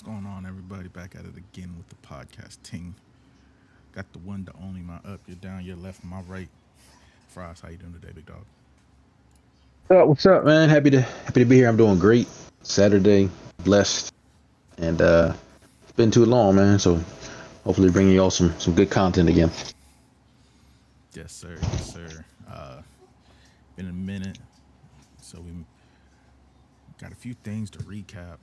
What's going on, everybody? Back at it again with the podcast ting. Got the one, the only, my up, your down, your left, my right. Fries, how you doing today, big dog? What's up, man? Happy to be here. I'm doing great. Saturday, blessed, and it's been too long, man. So hopefully, bringing y'all some good content again. Yes, sir. Yes, sir. Been a minute, so we got a few things to recap.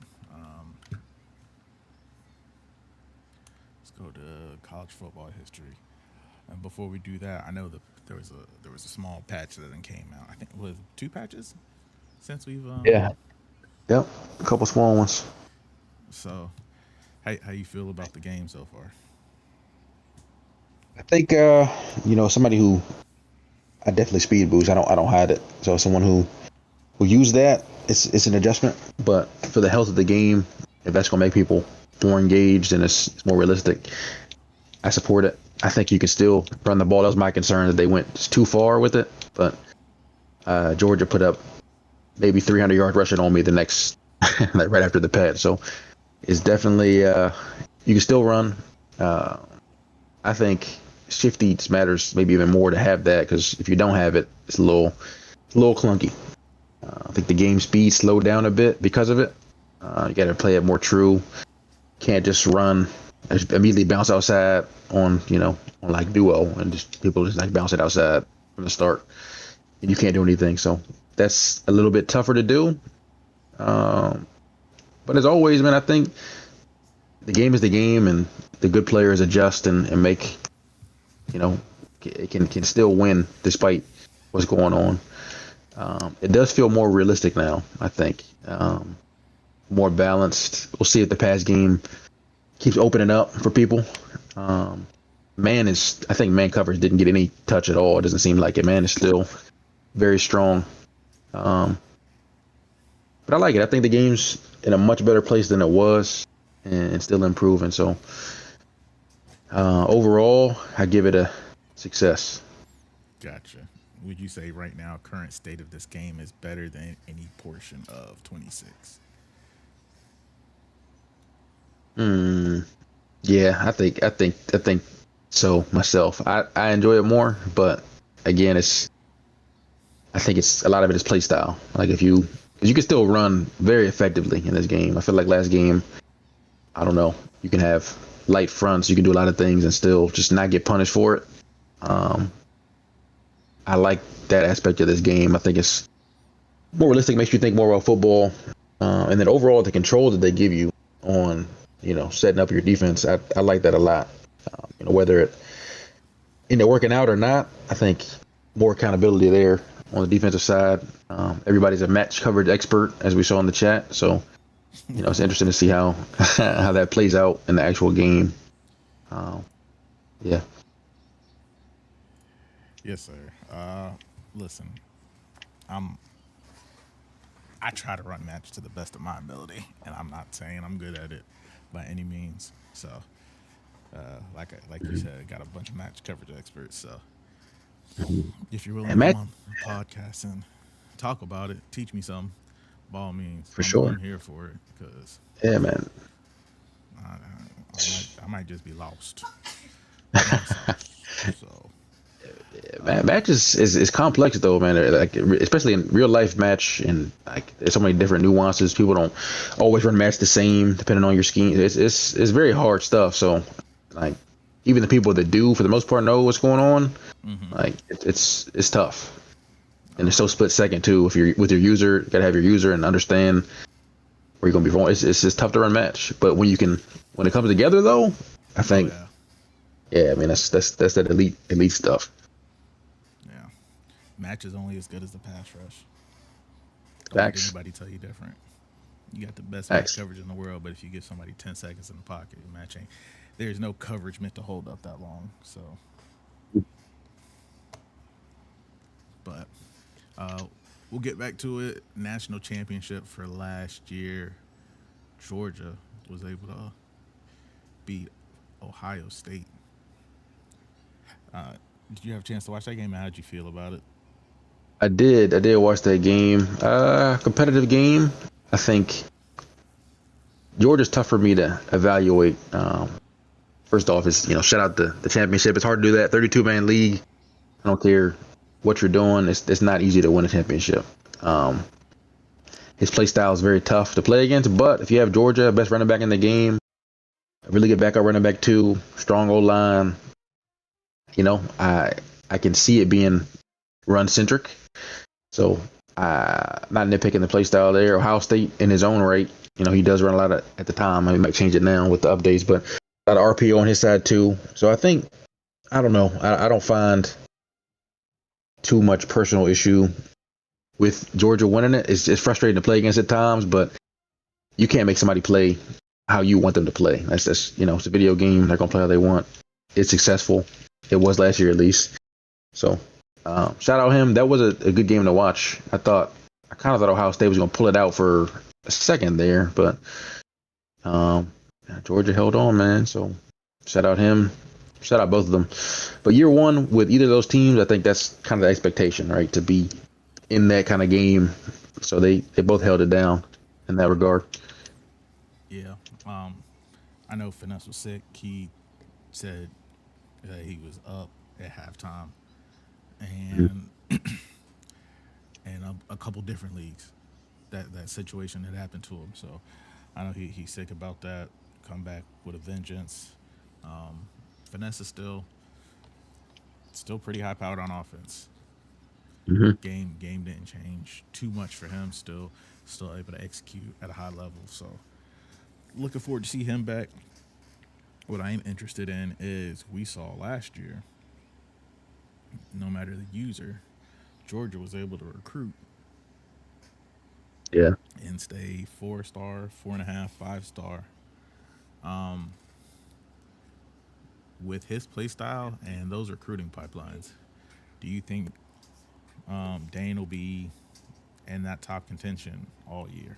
Let's go to college football history. And before we do that, I know that there was a small patch that then came out. I think it was two patches since we've Yeah. Yep. A couple small ones. so how you feel about the game so far? I think somebody who I definitely speed boost. I don't hide it. So someone who use that, it's an adjustment. But for the health of the game, if that's gonna make people more engaged and it's more realistic, I support it. I think you can still run the ball. That was my concern that they went too far with it. But Georgia put up maybe 300 yards rushing on me the next, like right after the pad. So it's definitely you can still run. Uh, I think shifty matters maybe even more to have that because if you don't have it, it's a little clunky. I think the game speed slowed down a bit because of it. You got to play it more true. Can't just run immediately bounce outside on like duo and just people just like bounce it outside from the start and you can't do anything. So that's a little bit tougher to do. Um, but as always, man, I think the game is the game and the good players adjust and make you know it can still win despite what's going on. It does feel more realistic now. I think more balanced. We'll see if the pass game keeps opening up for people. Um, I think man coverage didn't get any touch at all. It doesn't seem like it. Man is still very strong. Um, but I like it. I think the game's in a much better place than it was and still improving. So overall, I give it a success. Gotcha. Would you say right now, current state of this game is better than any portion of 26? Mm, yeah, I think so myself. I enjoy it more, but again, I think it's a lot of it is play style. Like if you, because you can still run very effectively in this game. I feel like last game, I don't know, you can have light fronts, you can do a lot of things and still just not get punished for it. Um, I like that aspect of this game. I think it's more realistic, makes you think more about football, and then overall the control that they give you on setting up your defense. I like that a lot. Whether it working out or not, I think more accountability there on the defensive side. Everybody's a match coverage expert, as we saw in the chat. So, it's interesting to see how how that plays out in the actual game. Um, yeah, Yes, sir. Listen, I'm I try to run match to the best of my ability, and I'm not saying I'm good at it by any means. So, like you said, got a bunch of match coverage experts. So, if you're willing and to come Matt, on the podcast and talk about it, teach me some, by all means, for I'm sure. here for it because Yeah, man. I might just be lost myself. So, Match is complex though, man. Like especially in real life match, and like there's so many different nuances. People don't always run match the same depending on your scheme. It's very hard stuff. So like even the people that do, for the most part, know what's going on. Like it's tough, and it's so split second too. If you're with your user, you gotta have your user and understand where you're gonna be wrong. It's just tough to run match. But when it comes together though, I oh think yeah, yeah, I mean that's that elite stuff. yeah. Match is only as good as the pass rush. Don't let Facts, anybody tell you different. You got the best match facts. coverage in the world, but if you give somebody 10 seconds in the pocket, match ain't. There's no coverage meant to hold up that long. So, but uh, we'll get back to it. National championship for last year, Georgia was able to beat Ohio State. Uh, did you have a chance to watch that game? How did you feel about it? I did watch that game. Competitive game. I think Georgia's tough for me to evaluate. First off, is shout out the championship. It's hard to do that. 32-man league. I don't care what you're doing. It's not easy to win a championship. Um, his play style is very tough to play against. But if you have Georgia, best running back in the game, a really good backup running back too, strong old line. I can see it being run centric. So not nitpicking the play style there. Ohio State in his own right, he does run a lot at the time. He might change it now with the updates, but a lot of RPO on his side too. So I don't know. I don't find too much personal issue with Georgia winning it. It's frustrating to play against at times, but you can't make somebody play how you want them to play. That's it's a video game. They're gonna play how they want. It's successful. It was last year at least. So shout out him. That was a good game to watch. I kind of thought Ohio State was gonna pull it out for a second there, but Georgia held on, man. So shout out him. Shout out both of them. But year one with either of those teams, I think that's kind of the expectation, right? To be in that kind of game. So they both held it down in that regard. Yeah. I know Finesse was sick. He said that he was up at halftime, and and a couple different leagues that situation had happened to him. So I know he's sick about that. Come back with a vengeance. Finesse is still pretty high powered on offense. Mm-hmm. Game didn't change too much for him. Still able to execute at a high level. So looking forward to see him back. What I am interested in is we saw last year, no matter the user, Georgia was able to recruit Yeah. and stay 4-star, 4.5, 5-star. With his play style and those recruiting pipelines, do you think Dane will be in that top contention all year?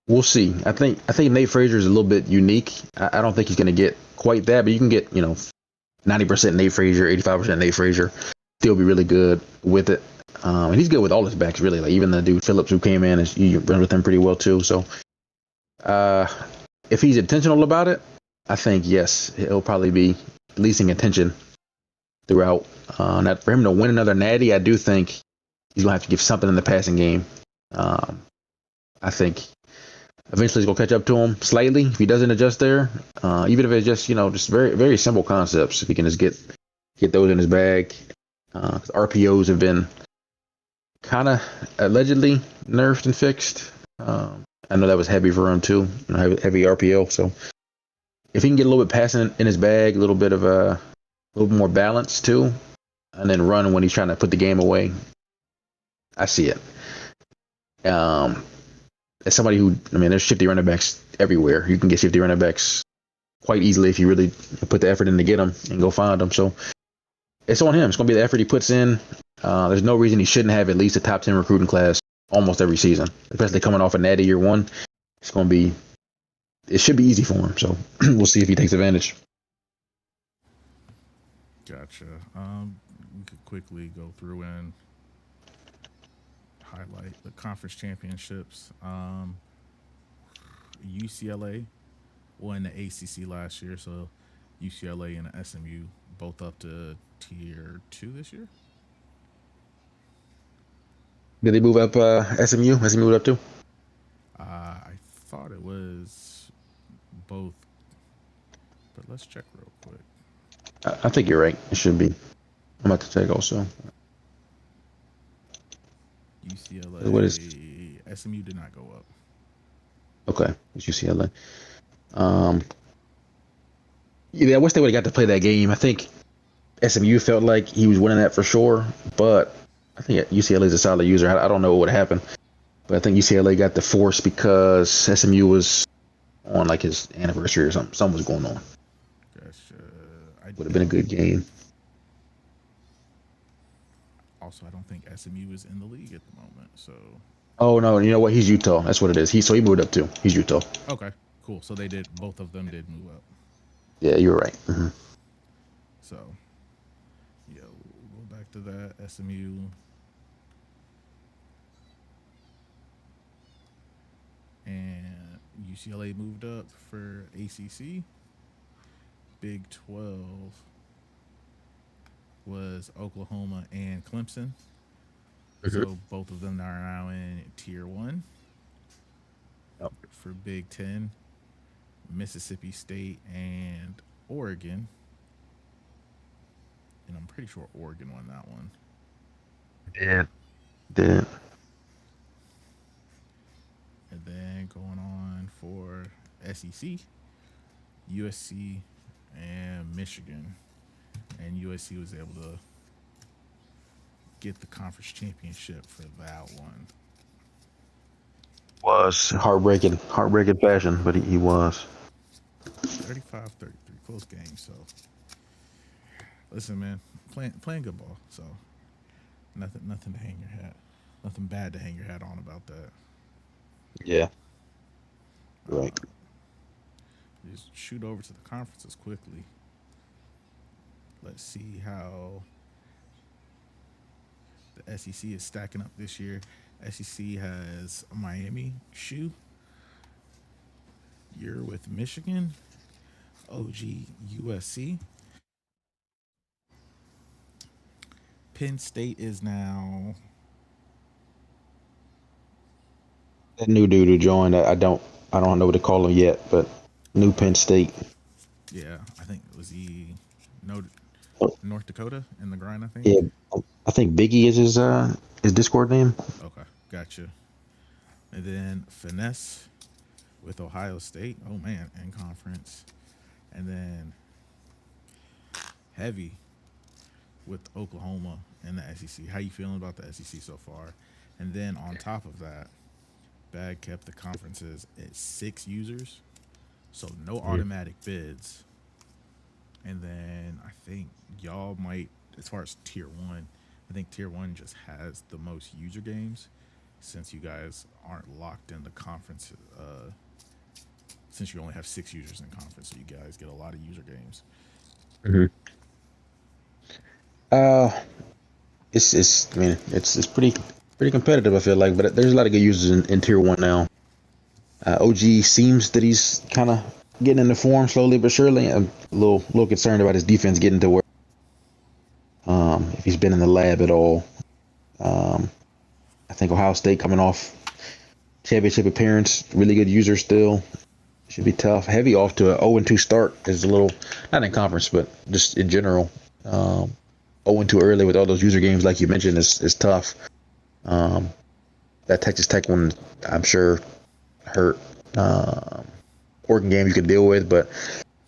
We'll see. I think Nate Frazier is a little bit unique. I don't think he's going to get quite that, but you can get 90% Nate Frazier, 85% Nate Frazier, still be really good with it. And he's good with all his backs, really. Like even the dude Phillips who came in, you run with him pretty well too. So, if he's intentional about it, I think yes, he'll probably be at least in contention throughout. Not for him to win another natty, I do think he's gonna have to give something in the passing game. I think eventually he's gonna catch up to him slightly if he doesn't adjust there. Even if it's just very very simple concepts, if he can just get those in his bag. RPOs have been kind of allegedly nerfed and fixed. I know that was heavy for him too, heavy RPO. So if he can get a little bit passing in his bag, a little bit of a little more balance too, and then run when he's trying to put the game away, I see it. As somebody there's shifty running backs everywhere. You can get shifty running backs quite easily if you really put the effort in to get them and go find them. So it's on him. It's going to be the effort he puts in. There's no reason he shouldn't have at least a top 10 recruiting class almost every season, especially coming off a natty year one. It should be easy for him. So we'll see if he takes advantage. Gotcha. We could quickly go through and highlight the conference championships. UCLA won the ACC last year, so UCLA and SMU both up to tier 2 this year. Did they move up SMU? SMU moved up too? I thought it was both, but let's check real quick. I think you're right. It should be. I'm about to check also. UCLA. What is SMU did not go up. Okay, it's UCLA. I wish they would have got to play that game. I think SMU felt like he was winning that for sure, but I think UCLA is a solid user. I don't know what would happen, but I think UCLA got the force because SMU was on like his anniversary or something. Something was going on. Gotcha. Would have been a good game. Also, I don't think SMU is in the league at the moment. So. Oh no! You know what? He's Utah. That's what it is. He moved up too. He's Utah. Okay, cool. So both of them did move up. Yeah, you were right. Mm-hmm. So, yeah, we'll go back to that. SMU. UCLA moved up for ACC. Big 12 was Oklahoma and Clemson. Mhm. So both of them are now in Tier 1. Yep. For Big 10, Mississippi State and Oregon. And I'm pretty sure Oregon won that one. Did. Did. And then going on for SEC, USC and Michigan. And USC was able to get the conference championship for that one. Was heartbreaking fashion, but he was. 35-33, close game. So, listen, man, playing good ball. So, nothing to hang your hat, nothing bad to hang your hat on about that. Yeah. Uh, Right. just shoot over to the conferences quickly. Let's see how the SEC is stacking up this year. SEC has Miami, Shoe. You're with Michigan, OG, USC. Penn State is now. That new dude who joined, I don't know what to call him yet, but new Penn State. Yeah, I think it was no Oh, North Dakota in the grind. I think. yeah, I think Biggie is his Discord name. Okay, gotcha. And then Finesse with Ohio State. Oh man, in conference. And then Heavy with Oklahoma and the SEC. How you feeling about the SEC so far? And then on top of that, Bag kept the conferences at 6 users, so no Mhm. automatic bids. And then I think y'all might, as far as tier one, I think tier one just has the most user games, since you guys aren't locked in the conference. Since you only have 6 users in conference, so you guys get a lot of user games. Mhm. Uh, it's I mean it's pretty competitive. I feel like, but there's a lot of good users in tier one now. OG seems that he's kind of getting into form slowly but surely. I'm a little concerned about his defense getting to where if he's been in the lab at all. Um, I think Ohio State coming off championship appearance, really good user still. Should be tough. Heavy off to a 0-2 start is a little, not in conference, but just in general. 0-2 early with all those user games, like you mentioned, is tough. Um, that Texas Tech one, I'm sure, hurt. Oregon game you could deal with, but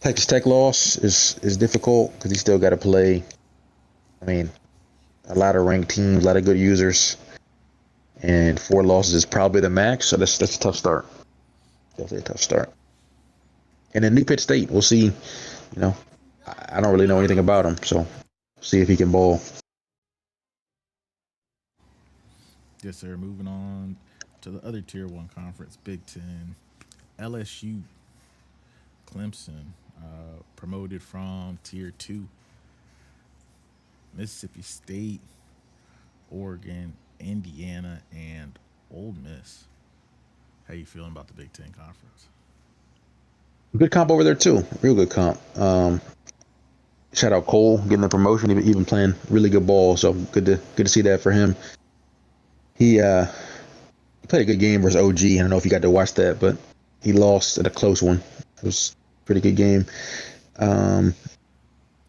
Texas Tech loss is difficult because you still got to play. I mean, a lot of ranked teams, a lot of good users, and 4 losses is probably the max. So that's a tough start. Definitely a tough start. And then New Pitt State, we'll see. You know, I don't really know anything about him, so see if he can bowl. Yes, sir. Moving on to the other tier one conference, Big Ten, LSU, Clemson, promoted from tier two, Mississippi State, Oregon, Indiana, and Ole Miss. How you feeling about the Big Ten conference? Good comp over there too. Real good comp. Shout out Cole getting the promotion, even playing really good ball. So good to see that for him. He played a good game versus OG. I don't know if you got to watch that, but he lost at a close one. It was a pretty good game. Um,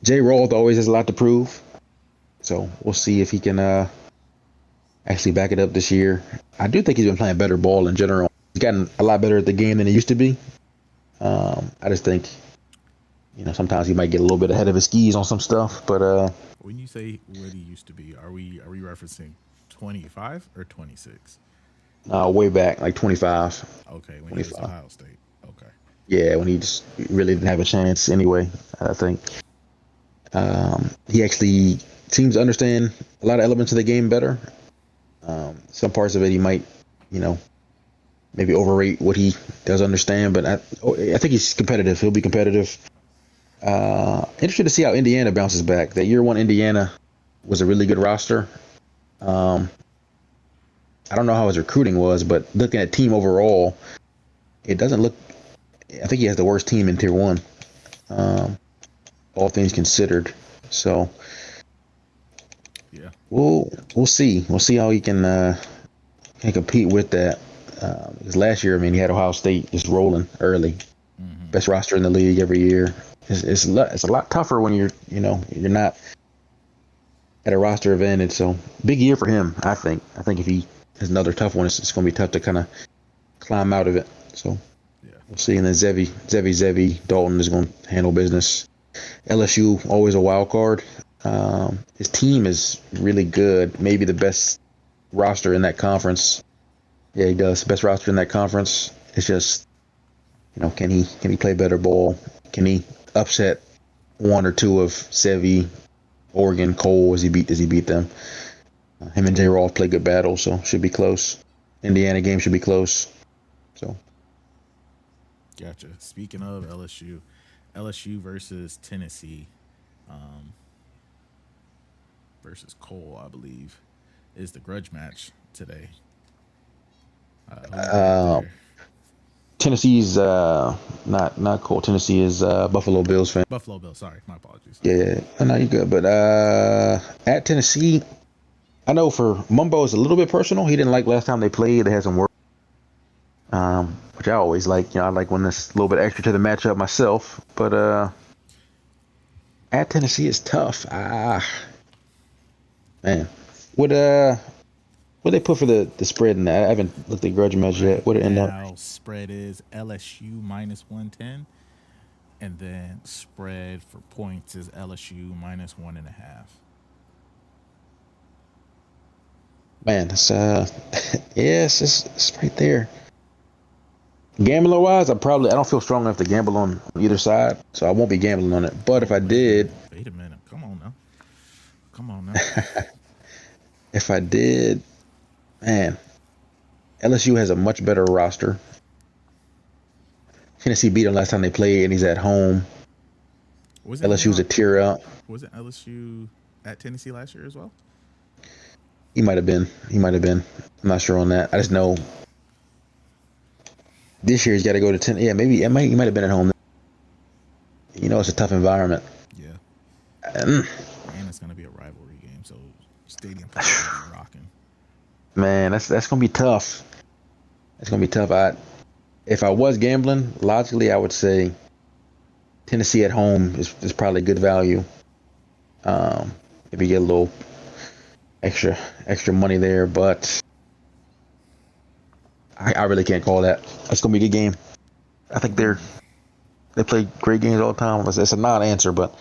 Jay Roth always has a lot to prove, so we'll see if he can actually back it up this year. I do think he's been playing better ball in general. He's gotten a lot better at the game than he used to be. I just think, sometimes he might get a little bit ahead of his skis on some stuff, but When you say what he used to be, are we referencing 25 or 26? way back like 25, Okay, when he was 25. Ohio State. Okay. Yeah, when he just really didn't have a chance anyway. I think he actually seems to understand a lot of elements of the game better. Some parts of it he might, you know, maybe overrate what he does understand, but I think he's competitive. He'll be competitive. Interested to see how Indiana bounces back. That year one Indiana was a really good roster. Um, I don't know how his recruiting was, but looking at team overall, it doesn't look. I think he has the worst team in Tier 1, all things considered. So Yeah. we'll see. We'll see how he can compete with that. Because last year, I mean, he had Ohio State just rolling early, best roster in the league every year. It's a lot tougher when you're not at a roster advantage. So big year for him, I think. I think if he has another tough one, it's going to be tough to kind of climb out of it. So Yeah. we'll see. And then Zevi Dalton is going to handle business. LSU always a wild card. His team is really good. Maybe the best roster in that conference. Yeah, he does. Best roster in that conference. It's just, can he play better ball? Can he upset one or two of Sevi, Oregon, Cole as he beat them? Him and J. Rolfe play good battles, so should be close. Indiana game should be close. So Gotcha. Speaking of LSU versus Tennessee, versus Cole, I believe, is the grudge match today. Who you got there? Tennessee's not Cole. Tennessee is Buffalo Bills fan. Buffalo Bills. Sorry, my apologies. Yeah, I know you're good, but at Tennessee, I know for Mumbo it's a little bit personal. He didn't like last time they played. They had some work, which I always like. I like when there's a little bit extra to the matchup myself. But at Tennessee is tough. Man, what they put for the spread in that? I haven't looked at grudge match yet. What it end up? Now spread is LSU minus 110, and then spread for points is LSU minus 1.5. Man, it's yes, it's right there. Gambling wise, I don't feel strong enough to gamble on either side, so I won't be gambling on it. But if I did, Wait a minute. Come on now. if I did, man, LSU has a much better roster. Tennessee beat him last time they played, and he's at home. LSU's a tier up. Wasn't LSU at Tennessee last year as well? He might have been. I'm not sure on that. I just know this year he's got to go to 10. Yeah, maybe he might have been at home. It's a tough environment. Yeah. And it's going to be a rivalry game, so stadium probably gonna be rocking. Man, that's gonna be tough. That's gonna be tough. If I was gambling, logically, I would say Tennessee at home is probably good value. If you get a little extra money there, but I really can't call that. That's gonna be a good game. I think they play great games all the time. It's a non-answer, but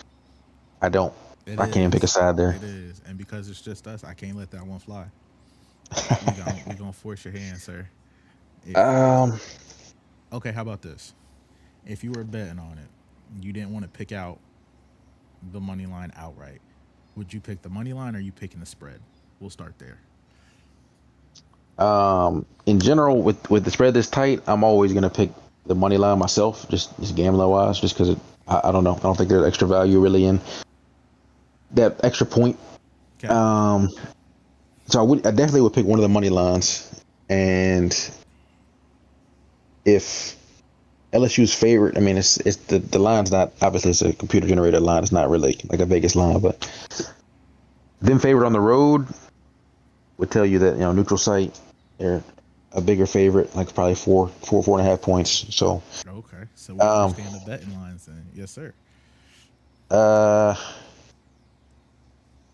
I can't even pick a side there. It is, and because it's just us, I can't let that one fly. We gonna force your hand, sir. Okay, how about this? If you were betting on it, you didn't want to pick out the money line outright. Would you pick the money line, or are you picking the spread? We'll start there. In general, with the spread this tight, I'm always gonna pick the money line myself, just gambling wise, just because I don't know. I don't think there's extra value really in that extra point. Okay. So I definitely would pick one of the money lines, and if LSU's favorite, I mean, it's the line's not, obviously it's a computer generated line. It's not really like a Vegas line, but them favorite on the road would tell you that neutral site they're a bigger favorite, like probably 4.5 points. So okay, so we understand the betting lines then. Yes, sir.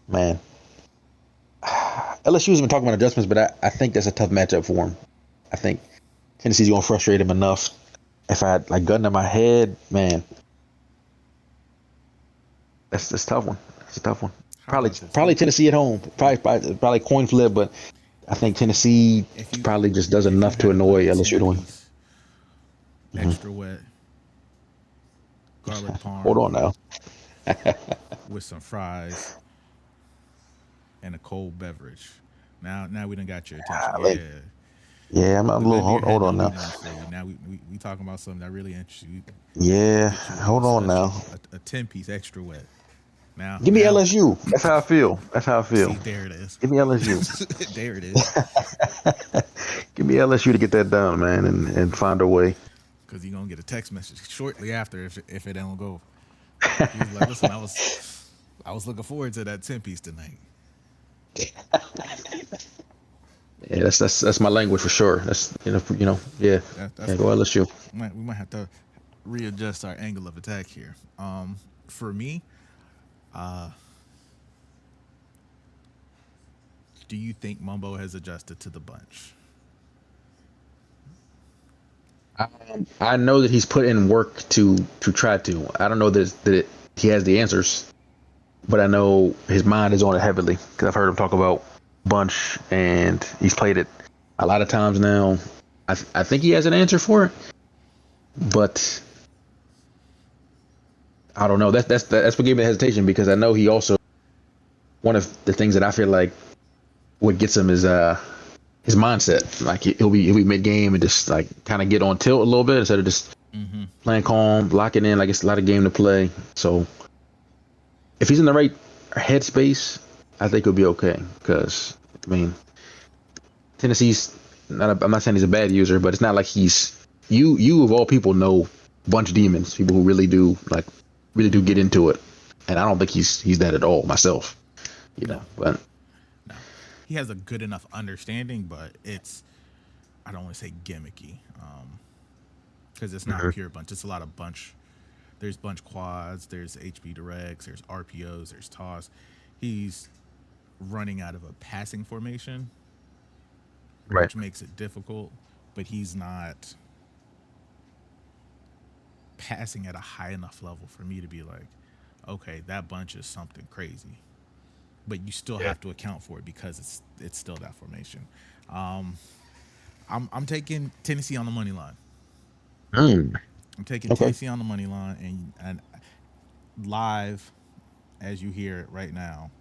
Man, LSU's been talking about adjustments, but I think that's a tough matchup for him. I think Tennessee's gonna frustrate him enough. If I had like gun to my head, man, that's a tough one. It's a tough one. Probably Tennessee at home. Probably coin flip, but I think Tennessee probably just does enough to annoy LSU to win. Extra wet, garlic parm. Hold on now. With some fries and a cold beverage. Now we done got your attention. Yeah, I'm a little. Hold on now. Now we talking about something that really interests you. Yeah, hold on now. A 10-piece extra wet. Now give me LSU. That's how I feel. See, there it is. Give me LSU. There it is. Give me LSU to get that done, man, and find a way. because you're gonna get a text message shortly after if it don't go. He's like, listen, I was looking forward to that 10 piece tonight. Yeah, that's my language for sure. That's yeah. That's Yeah, go ahead, let's you. we might have to readjust our angle of attack here. For me, uh, do you think Mumbo has adjusted to the bunch? I know that he's put in work to try to. I don't know that he has the answers, but I know his mind is on it heavily because I've heard him talk about bunch and he's played it a lot of times now. I think he has an answer for it, but I don't know. That's what gave me the hesitation because I know he also one of the things that I feel like what gets him is his mindset. Like he'll be mid game and just like kind of get on tilt a little bit instead of just playing calm, locking in like it's a lot of game to play. So if he's in the right headspace, I think he'll be okay. Because I mean, Tennessee's I'm not saying he's a bad user, but it's not like he's you of all people know bunch of demons, people who really do get into it, and I don't think he's that at all myself. But No, he has a good enough understanding, but I don't want to say gimmicky, because it's not pure bunch. It's a lot of bunch. There's bunch quads, there's HB directs, there's RPOs, there's toss. He's running out of a passing formation, right, which makes it difficult, but he's not passing at a high enough level for me to be like, okay, that bunch is something crazy. But you still have to account for it because it's still that formation. I'm taking Tennessee on the money line. I'm taking Okay. Tennessee on the money line, and live, as you hear it right now,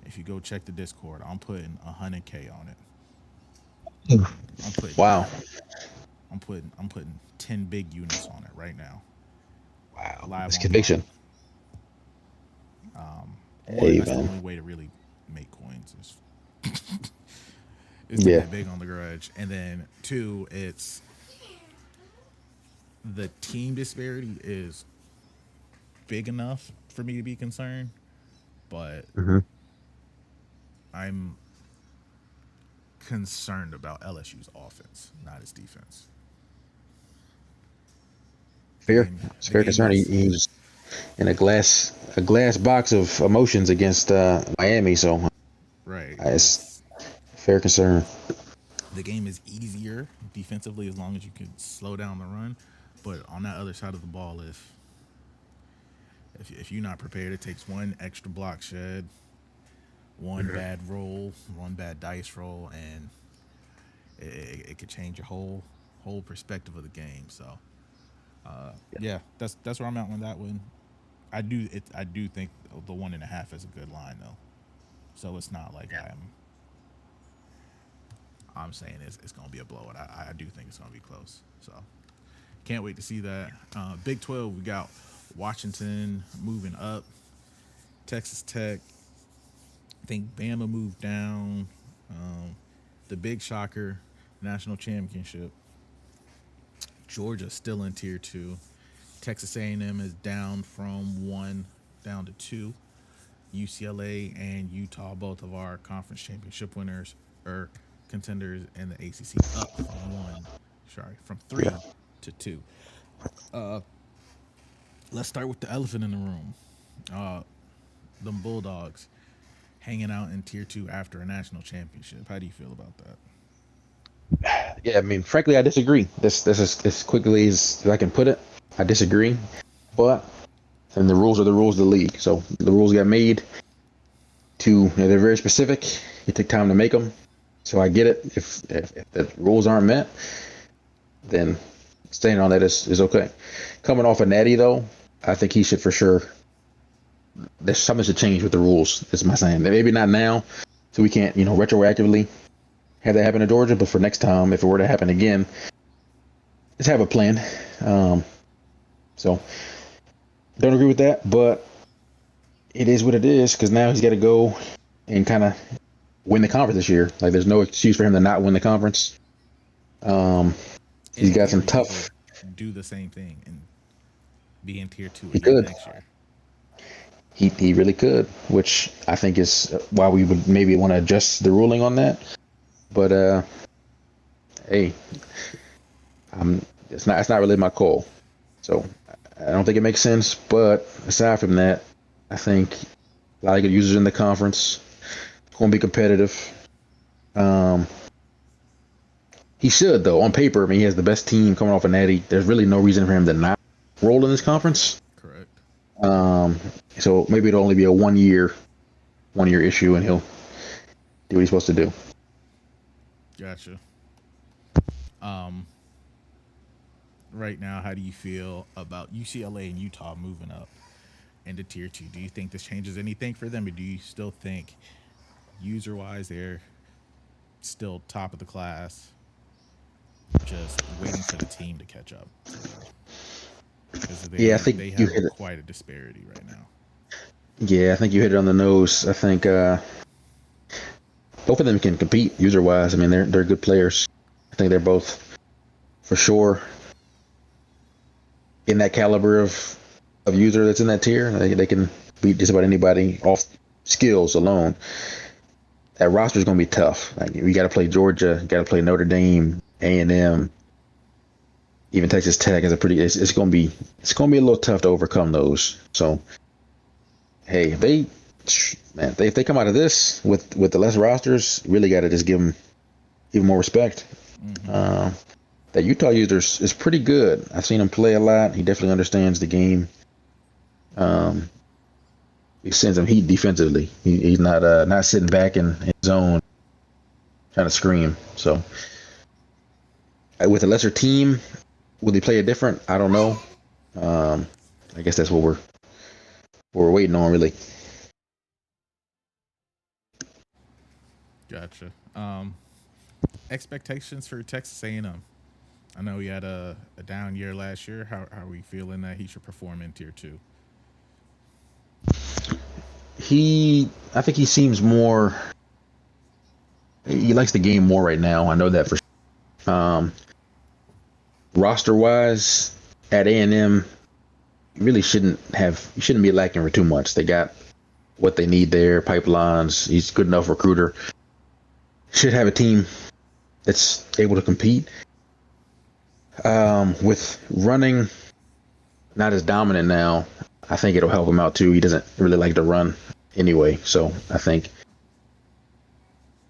if you go check the Discord, I'm putting 100K on it. I'm putting Wow. I'm putting 10 big units on it right now. Wow. Live That's on conviction. Hey, that's the man. only way to really make coins is to Yeah. bet big on the grudge. And then two, it's the team disparity is big enough for me to be concerned, but I'm concerned about LSU's offense, not its defense. Fair. It's The fair game concern. is He was in a glass box of emotions against Miami, so right. it's fair concern. The game is easier defensively as long as you can slow down the run, but on that other side of the ball, if you're not prepared, it takes one extra block shed, one bad roll, one bad dice roll, and it could change your whole perspective of the game. So, yeah, that's where I'm at on that one. I do think the 1.5 is a good line though, so it's not like I'm saying it's gonna be a blowout. I do think it's gonna be close. So can't wait to see that. Big 12, we got Washington moving up, Texas Tech. I think Bama moved down. The big shocker, national championship. Georgia still in tier 2. Texas A&M is down from 1 down to 2. UCLA and Utah, both of our conference championship winners or contenders in the ACC, up from 3 to 2. Let's start with the elephant in the room. Them Bulldogs hanging out in tier 2 after a national championship. How do you feel about that? Yeah, I mean, frankly, I disagree. This is as quickly as I can put it. I disagree, but and the rules are the rules of the league. So the rules got made they're very specific. It take time to make them. So I get it. If the rules aren't met, then staying on that is okay. Coming off a natty though, I think he should for sure. There's something should change with the rules. Is my saying. Maybe not now, so we can't retroactively have that happen to Georgia. But for next time, if it were to happen again, let's have a plan. So don't agree with that, but it is what it is because now he's got to go and kind of win the conference this year. Like there's no excuse for him to not win the conference. He's got some tough. do the same thing and be in tier two He again could. next year. He really could, which I think is why we would maybe want to adjust the ruling on that. But hey, it's not really my call. So I don't think it makes sense. But aside from that, I think a lot of good users in the conference. Going to be competitive. Um, he should though. On paper, I mean, he has the best team coming off a natty. There's really no reason for him to not roll in this conference. Correct. Um, so maybe it'll only be a one year issue, and he'll do what he's supposed to do. Gotcha. Um, right now, how do you feel about UCLA and Utah moving up into tier two? Do you think this changes anything for them, or do you still think user wise they're still top of the class, just waiting for the team to catch up for them? Because Yeah, I they think you have hit it. quite a disparity right now. Yeah, I think you hit it on the nose. I think both of them can compete user wise. I mean, they're good players. I think they're both for sure in that caliber of user that's in that tier. They can beat just about anybody off skills alone. That roster is going to be tough. Like you got to play Georgia, got to play Notre Dame, A&M, even Texas Tech is a pretty. It's going to be a little tough to overcome those. So hey, if they come out of this with the less rosters, really got to just give them even more respect. Mm-hmm. Uh, that Utah user is pretty good. I've seen him play a lot. He definitely understands the game. Um, he sends him heat defensively. He's not sitting back in his zone trying to scream. So with a lesser team, will he play it different? I don't know. Um, I guess that's what we're waiting on, really. Gotcha. Expectations for Texas A&M. I know he had a down year last year. How are we feeling that he should perform in tier two? I think he seems more. He likes the game more right now. I know that for sure. Roster wise, at A&M, you shouldn't be lacking for too much. They got what they need there, pipelines. He's good enough recruiter. Should have a team that's able to compete. With running not as dominant now, I think it'll help him out too. He doesn't really like to run anyway, so I think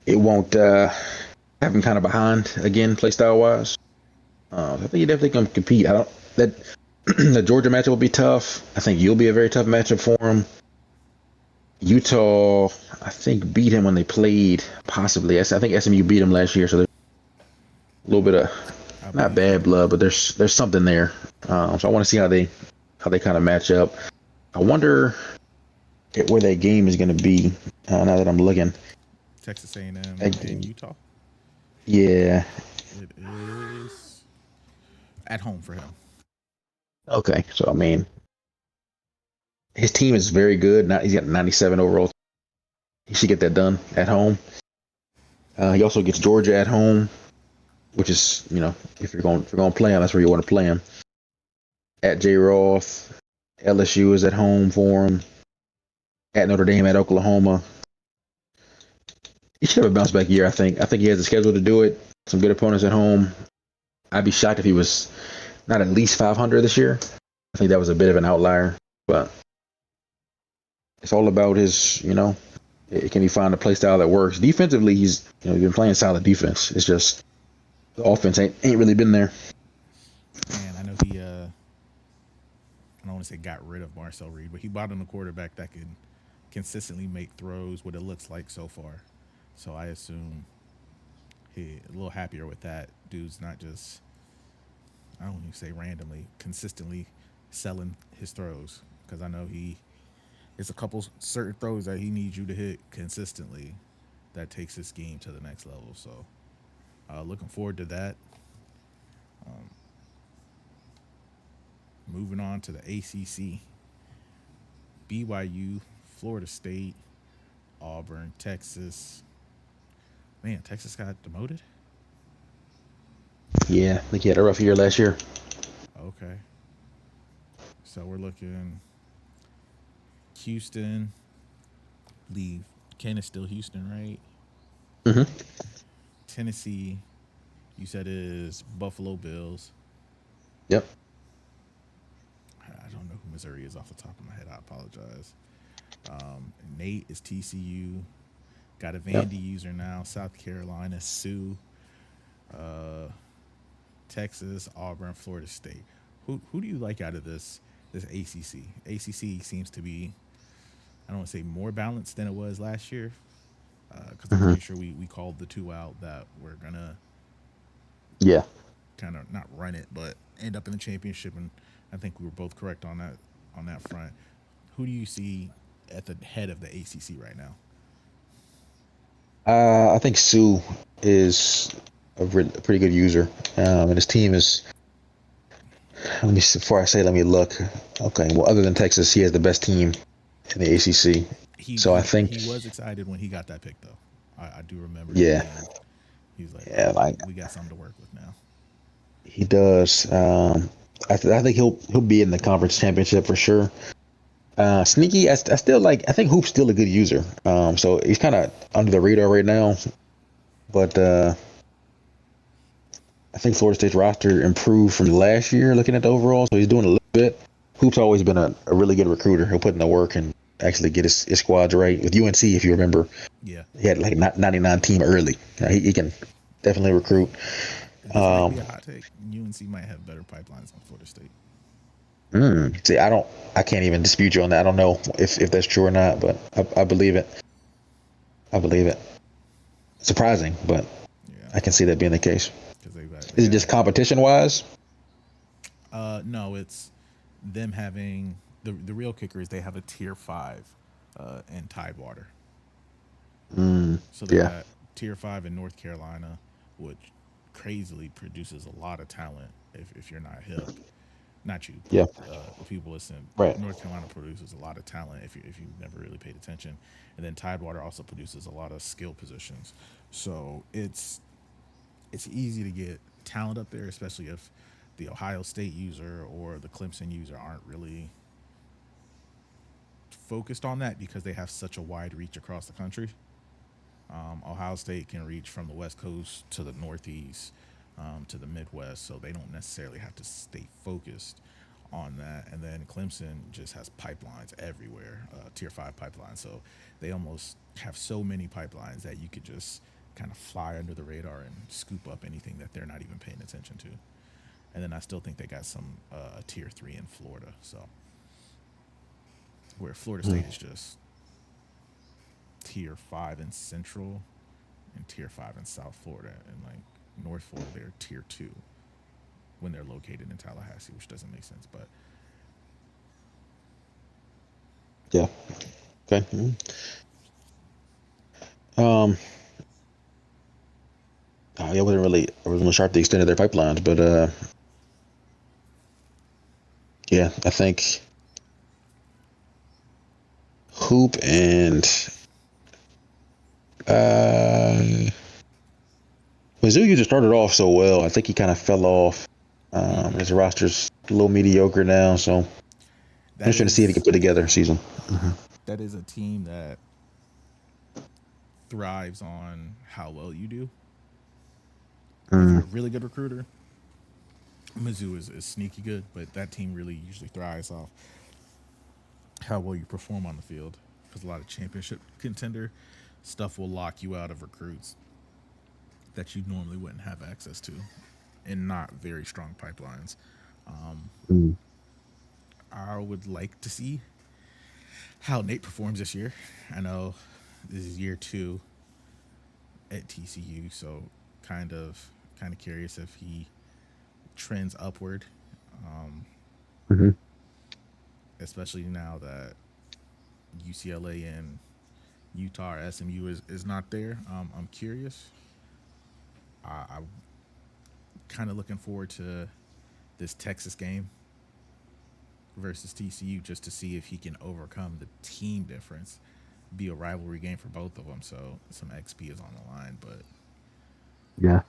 it won't have him kind of behind again, play style wise. I think he definitely can compete. I don't that the Georgia matchup will be tough. I think you'll be a very tough matchup for him. Utah, I think beat him when they played. Possibly, I think SMU beat him last year, so there's a little bit I of not believe so. bad blood, but there's something there. So I want to see how they kind of match up. I wonder where that game is going to be. Now that I'm looking, Texas A&M and I, M and Utah. yeah, It is at home for him. okay. So I mean, his team is very good. Now he's got 97 overall. He should get that done at home. He also gets Georgia at home, which is if you're going to play him, that's where you want to play him. At J. Roth, LSU is at home for him. At Notre Dame, at Oklahoma. He should have a bounce back year. I think he has the schedule to do it. Some good opponents at home. I'd be shocked if he was not at least 500 this year. I think that was a bit of an outlier, but it's all about can he find a play style that works? Defensively, he's been playing solid defense. It's just the offense ain't really been there. And I know he I don't want to say got rid of Marcel Reed, but he brought in a quarterback that could consistently make throws. What it looks like so far. So I assume he a little happier with that. Dude's not just I don't even say randomly, consistently selling his throws because I know he it's a couple certain throws that he needs you to hit consistently that takes his game to the next level. So looking forward to that. Um, moving on to the ACC, BYU, Florida State, Auburn, Texas. Man, Texas got demoted. Yeah, I think he had a rough year last year. So we're looking Houston. Leave. Ken is still Houston, right? Hmm. Tennessee. You said is Buffalo Bills. Yep. I don't know who Missouri is off the top of my head. I apologize. Nate is TCU. Got a Yep. Vandy user now. South Carolina, Sue, uh, Texas, Auburn, Florida State. Who do you like out of this ACC? ACC seems to be, I don't want to say more balanced than it was last year, because I'm Hmm. pretty sure we called the two out that we're gonna Yeah. kind of not run it, but end up in the championship, and I think we were both correct on that front. Who do you see at the head of the ACC right now? I think Sue is a pretty good user, and his team is. Let me before I say, let me look. Okay, well, other than Texas, he has the best team in the ACC. He So I he think, he was excited when he got that pick though. I do remember him yeah, being. He's like, yeah, oh, like we got something to work with now. he does. I think he'll be in the conference championship for sure. Sneaky, I still like. I think Hoop's still a good user. So he's kind of under the radar right now, but I think Florida State's roster improved from last year. Looking at the overall, so he's doing a little bit. Hoop's always been a really good recruiter. He'll put in the work and actually get his squads right. With UNC, if you remember, Yeah, he had like 99 team early. He can definitely recruit. this might be Um, a hot take. UNC might have better pipelines than Florida State. See, I can't even dispute you on that. I don't know if that's true or not, but I believe it. I believe it. Surprising, but Yeah, I can see that being the case. because they Is it got just competition wise? no, it's them having the real kicker is they have a tier 5 in Tidewater. So they Yeah, got tier 5 in North Carolina, which crazily produces a lot of talent if you're not hip. Not you, but yeah, the people listening. right. North Carolina produces a lot of talent if you've never really paid attention, and then Tidewater also produces a lot of skill positions. So it's easy to get talent up there, especially if the Ohio State user or the Clemson user aren't really focused on that because they have such a wide reach across the country. Ohio State can reach from the West Coast to the Northeast to the Midwest, so they don't necessarily have to stay focused on that. And then Clemson just has pipelines everywhere, tier 5 pipelines. So they almost have so many pipelines that you could just kind of fly under the radar and scoop up anything that they're not even paying attention to. And then I still think they got some tier 3 in Florida. So where Florida State is just tier 5 in Central and tier 5 in South Florida, and like North Florida, they're tier 2 when they're located in Tallahassee, which doesn't make sense. But Yeah. Okay. Um. Yeah, I wasn't really sharp the extent of their pipelines, but yeah, I think Hoop and uh Mizzou just started off so well. I think he kind of fell off. His roster's a little mediocre now, so I'm that just trying to see if he can is put together a season. that is a team that thrives on how well you do. If you're Mm, a really good recruiter, Mizzou is sneaky good, but that team really usually thrives off how well you perform on the field. Because a lot of championship contender stuff will lock you out of recruits that you normally wouldn't have access to in not very strong pipelines. mm, I would like to see how Nate performs this year. I know this is year 2 at TCU, so kind of curious if he trends upward, hmm especially now that UCLA and Utah or SMU is not there. I'm curious. I'm kind of looking forward to this Texas game versus TCU just to see if he can overcome the team difference. Be a rivalry game for both of them, so some XP is on the line. But Yeah.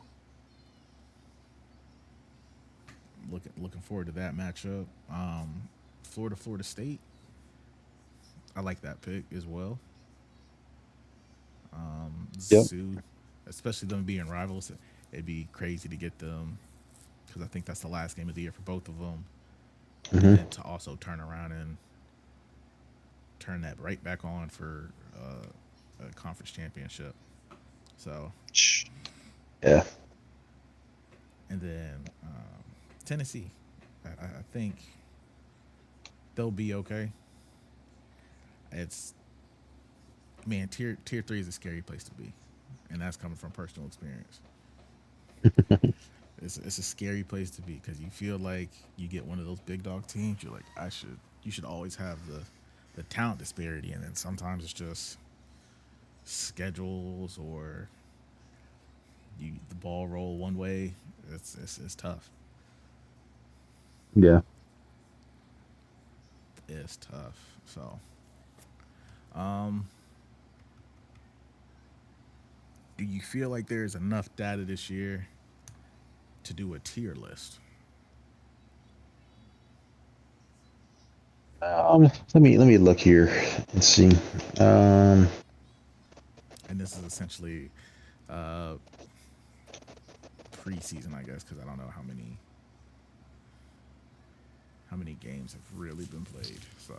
looking forward to that matchup. Florida State. I like that pick as well. Yep. Zoo, especially them being rivals, it'd be crazy to get them because I think that's the last game of the year for both of them, and Hmm. then to also turn around and turn that right back on for a conference championship. So, Yeah. and then Tennessee, I think they'll be okay. It's man, tier three is a scary place to be, and that's coming from personal experience. It's a scary place to be because you feel like you get one of those big dog teams. You're like, you should always have the talent disparity, and then sometimes it's just schedules or the ball roll one way. It's tough. Yeah. It's tough. So, um, do you feel like there's enough data this year to do a tier list? Let me look here and see. Um, And this is essentially uh, preseason, I guess, because I don't know how many games have really been played. So,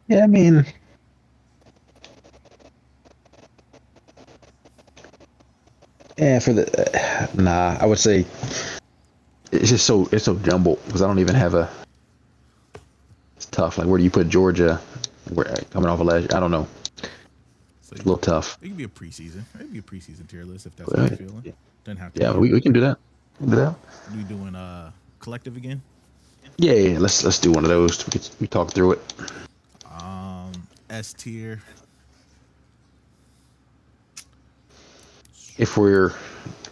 yeah, I mean, yeah, for the nah, I would say it's so jumbled because I don't even have a. It's tough. Like, where do you put Georgia? Where coming off of last? I don't know. so It's a little tough. it could be a preseason. It could be a preseason tier list if that's how you're But, feeling. Doesn't have to yeah, be. we can do that. We can do that. We doing collective again. Yeah, yeah, let's do one of those. We talk through it. S tier. If we're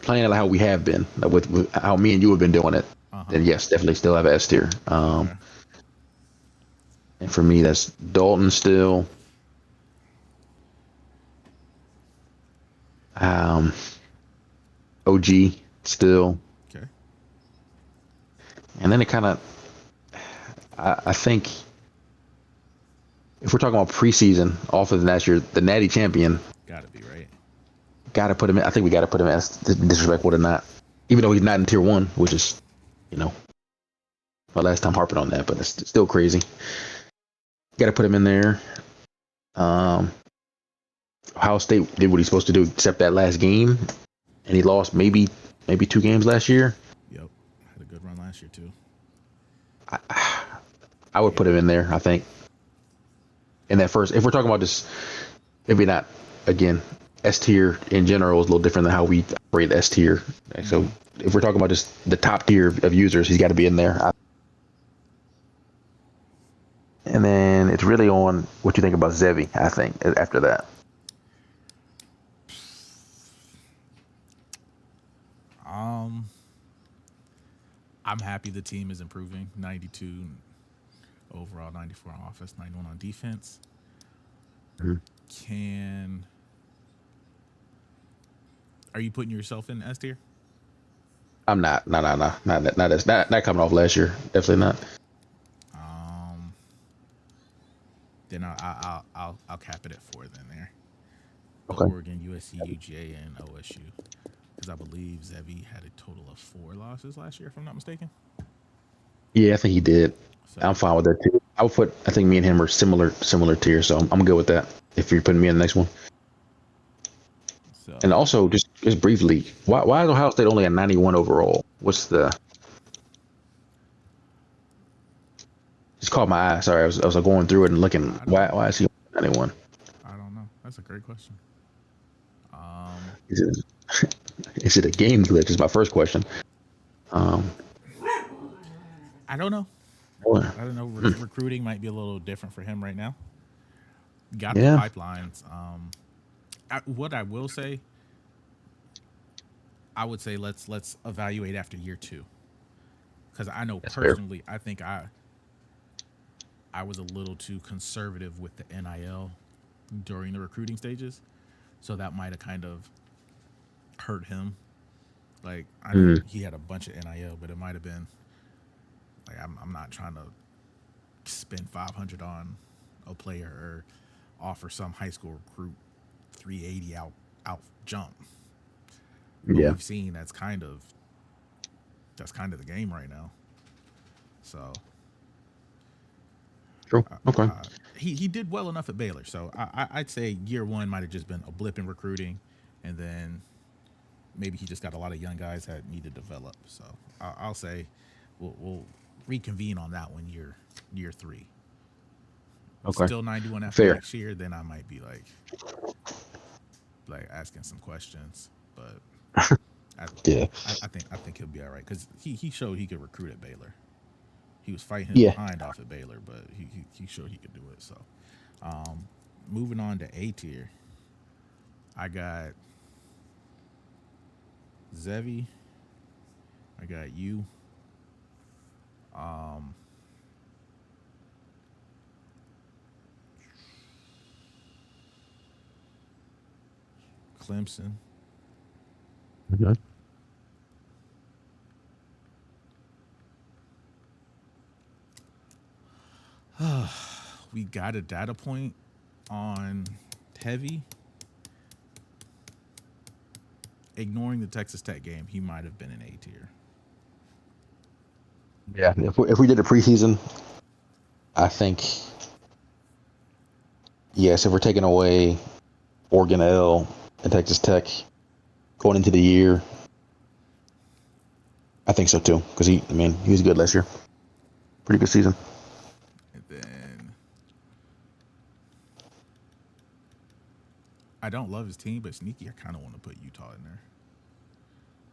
playing it how we have been, with how me and you have been doing it, Uh huh. then yes, definitely still have S tier. Okay. And for me, that's Dalton still. Um, OG still, Okay. and then it kind of. I think if we're talking about preseason, off of last year, the Natty champion, Gotta be right. got to put him in. I think we got to put him as disrespectful or not, even though he's not in tier one, which is, you know, my last time harping on that, but it's still crazy. Got to put him in there. Um, Ohio State did what he's supposed to do, except that last game, and he lost maybe 2 games last year. Yep. Had a good run last year too. I would Yeah. put him in there. I think in that first. If we're talking about just maybe not again, S tier in general is a little different than how we operate the S tier. So Mm-hmm. if we're talking about just the top tier of users, he's got to be in there. And then it's really on what you think about Zevi. I think after that. Um, I'm happy the team is improving. 92 overall, 94 on offense, 91 on defense. Mhm. Can Are you putting yourself in S tier? I'm not. No, no, no, not coming off last year. Definitely not. Um, then I'll cap it at four. Then there, go Okay. Oregon, USC, UGA, and OSU. Because I believe Zevi had a total of 4 losses last year, if I'm not mistaken. Yeah, I think he did. So, I'm fine with that too. I would put. I think me and him are similar tier, so I'm good with that. If you're putting me in the next one, so and also just briefly, why is Ohio State only a 91 overall? What's the? Just caught my eye. Sorry, I was going through it and looking. I don't Why is he 91? I don't know. That's a great question. Um, Is it is it a game glitch? Is my first question. Um, I don't know. or- I don't know. Recruiting might be a little different for him right now. Got the yeah, pipelines. What I will say, I would say let's evaluate after year two, because I know that's fair. personally, I think I was a little too conservative with the NIL during the recruiting stages, so that might have kind of hurt him. Like I know Mm, he had a bunch of NIL, but it might have been Like I'm not trying to spend 500 on a player or offer some high school recruit 380 out jump. But Yeah. we've seen that's kind of the game right now. So True. Okay. he did well enough at Baylor. So I'd say year one might have just been a blip in recruiting, and then maybe he just got a lot of young guys that need to develop. So I'll say we'll reconvene on that one year three. Okay. Still 91 after Fair. next year, then I might be like asking some questions. But I Yeah. I think he'll be all right because he showed he could recruit at Baylor. He was fighting his Yeah. behind off at Baylor, but he showed he could do it. So moving on to A tier, I got Zevi, I got you, um, Clemson, Okay. we got a data point on Heavy. Ignoring the Texas Tech game, he might have been an A tier. Yeah. If we did a preseason, I think yes. If we're taking away Oregon L and Texas Tech going into the year, I think so too. Because he was good last year. Pretty good season. And then I don't love his team, but sneaky, I kind of want to put Utah in there.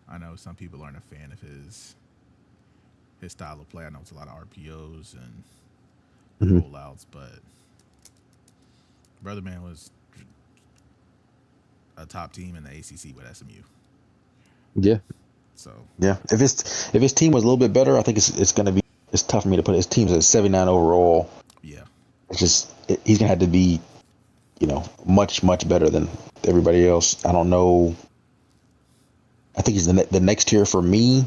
I know some people aren't a fan of his style of play. I know it's a lot of RPOs and Hmm. rollouts, but Brother Man was a top team in the ACC with SMU. Yeah. So Yeah. If his team was a little bit better, I think it's gonna be it's tough for me to put his team's at 79 overall. yeah, It's just he's gonna have to be much better than everybody else. I don't know. I think he's the next tier for me,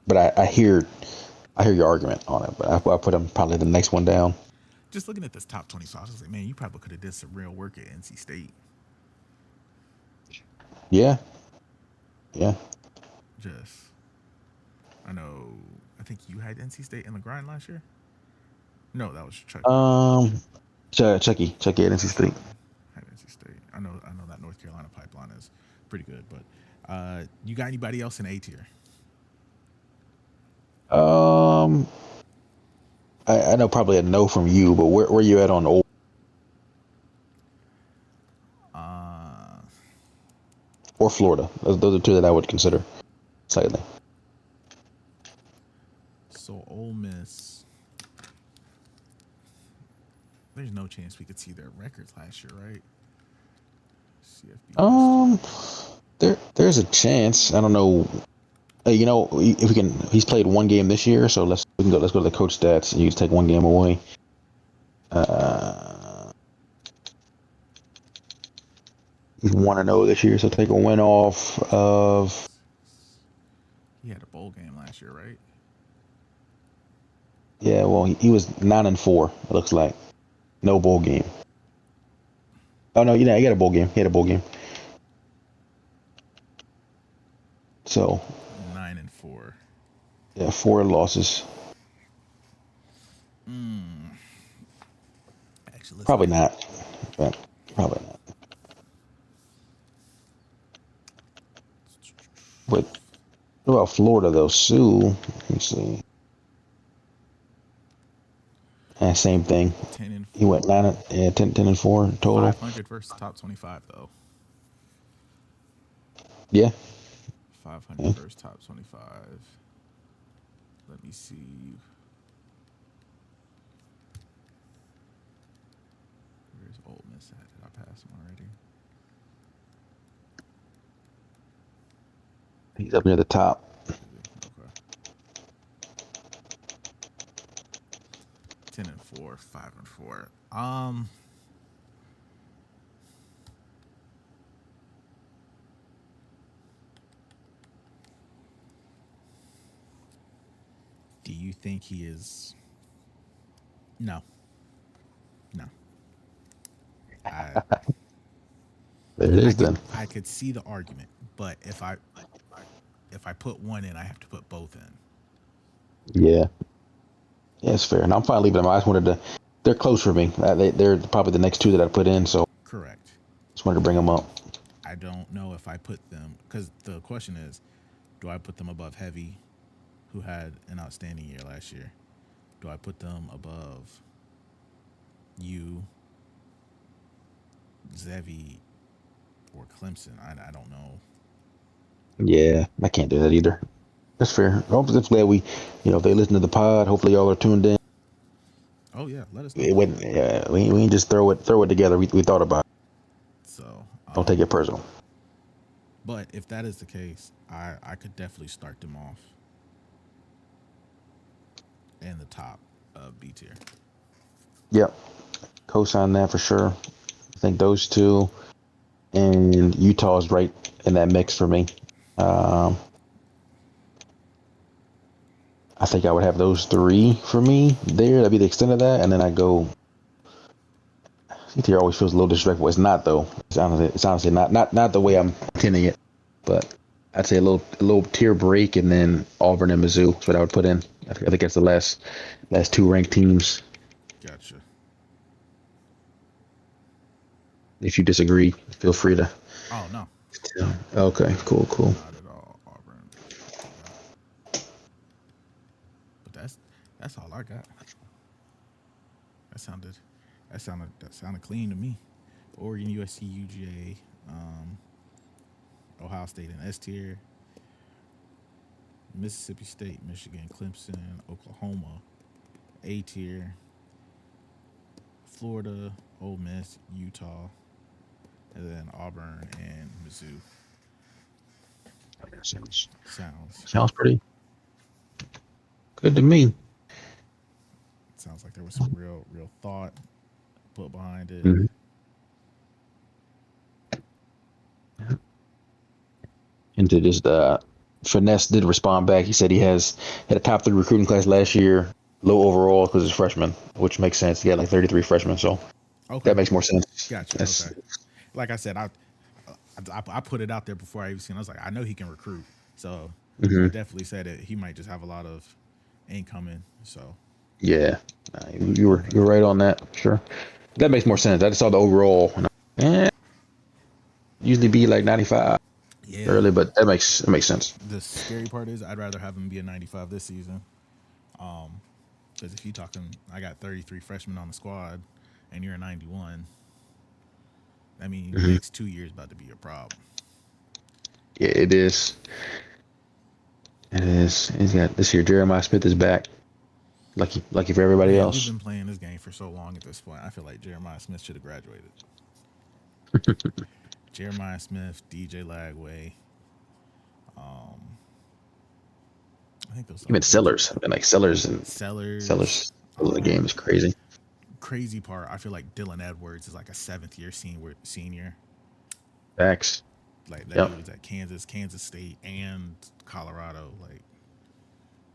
but I hear your argument on it. But I put him probably the next one down. just looking at this top 25, I was like, man, you probably could have did some real work at NC State. Yeah. Yeah. Just I know. I think you had NC State in the grind last year. No, that was Chucky. Um. Chucky at NC State. Had NC State. I know that North Carolina pipeline is pretty good, but you got anybody else in A tier? Um. I know probably a no from you, but where you at on old Uh, or Florida? Those are two that I would consider slightly. so Ole Miss. There's no chance we could see their records last year, right? CFB history. Um. There's a chance. I don't know. If we can, he's played one game this year, so let's go to the coach stats. And you just take one game away. Uh, he's 1-0 this year, so take a win off of. He had a bowl game last year, right? Yeah, well, he was 9-4. It looks like no bowl game. Oh no, he had a bowl game. He had a bowl game. So 9-4. yeah, 4 losses. Actually, let's Probably look at. not. But probably not. But what about Florida though? Sue. Let me see. Same thing. 10-4. He went 10-4 total. 500 versus top 25 though. Yeah. 500 Yeah. versus top 25. Let me see. Where's Ole Miss at? Did I pass him already? He's up near the top. Okay. 10-4, 5-4. Do you think he is? No, no. I There it I is could then. I could see the argument, but if I put one in, I have to put both in. Yeah. Yeah, it's fair. And I'm fine leaving them. I just wanted to. They're close for me. They're probably the next two that I put in, so Correct. just wanted to bring them up. I don't know if I put them because the question is, do I put them above Heavy, who had an outstanding year last year? Do I put them above you, Zevi, or Clemson? I don't know. Yeah, I can't do that either. That's fair. Hopefully, it's glad we, if they listen to the pod, hopefully y'all are tuned in. Oh yeah, let us know. It wouldn't. Yeah, we ain't just throw it together. We thought about it. So, Don't take it personal. but if that is the case, I could definitely start them off in the top of B tier. Yep, co-sign that for sure. I think those two and Utah's right in that mix for me. Um, I think I would have those three for me there. That'd be the extent of that, and then I go. C tier always feels a little disrespectful. It's not though. It's honestly not the way I'm intending it. But I'd say a little tier break, and then Auburn and Mizzou. That's what I would put in. I think that's the last two ranked teams. Gotcha. If you disagree, feel free to. Oh no, Okay, cool. not at all, Auburn. But that's all I got. That sounded that sounded clean to me. Oregon, USC, UGA, Ohio State in S tier, Mississippi State, Michigan, Clemson, Oklahoma, A tier, Florida, Ole Miss, Utah, and then Auburn and Mizzou. Sounds Sounds pretty good to me. sounds like there was some real thought put behind it. Mhm. And to just finesse did respond back. He said he had a top three recruiting class last year, low overall because it's freshman, which makes sense. He had like 33 freshmen, so Okay, that makes more sense. gotcha. That's Okay, like I said, I put it out there before I even seen. I was like, I know he can recruit, so I hmm definitely said it. He might just have a lot of incoming. So yeah. You were right on that. Sure, that makes more sense. I just saw the overall. Usually be like 95 yeah, early, but that makes sense. the scary part is I'd rather have him be a 95 this season. Because if you talking, I got 33 freshmen on the squad, and you're a 91. I mean, hmm next 2 years about to be a problem. Yeah, it is. It is. He's got this year. Jeremiah Smith is back. Lucky for everybody Man, we've else. been playing this game for so long at this point. I feel like Jeremiah Smith should have graduated. Jeremiah Smith, DJ Lagway. I think those are Even the two. Sellers. I mean, like Sellers and Sellers. Sellers. The game is crazy. Crazy part, I feel like Dylan Edwards is like a seventh year senior. Facts. Like that Yep. dude was at Kansas State, and Colorado. Like,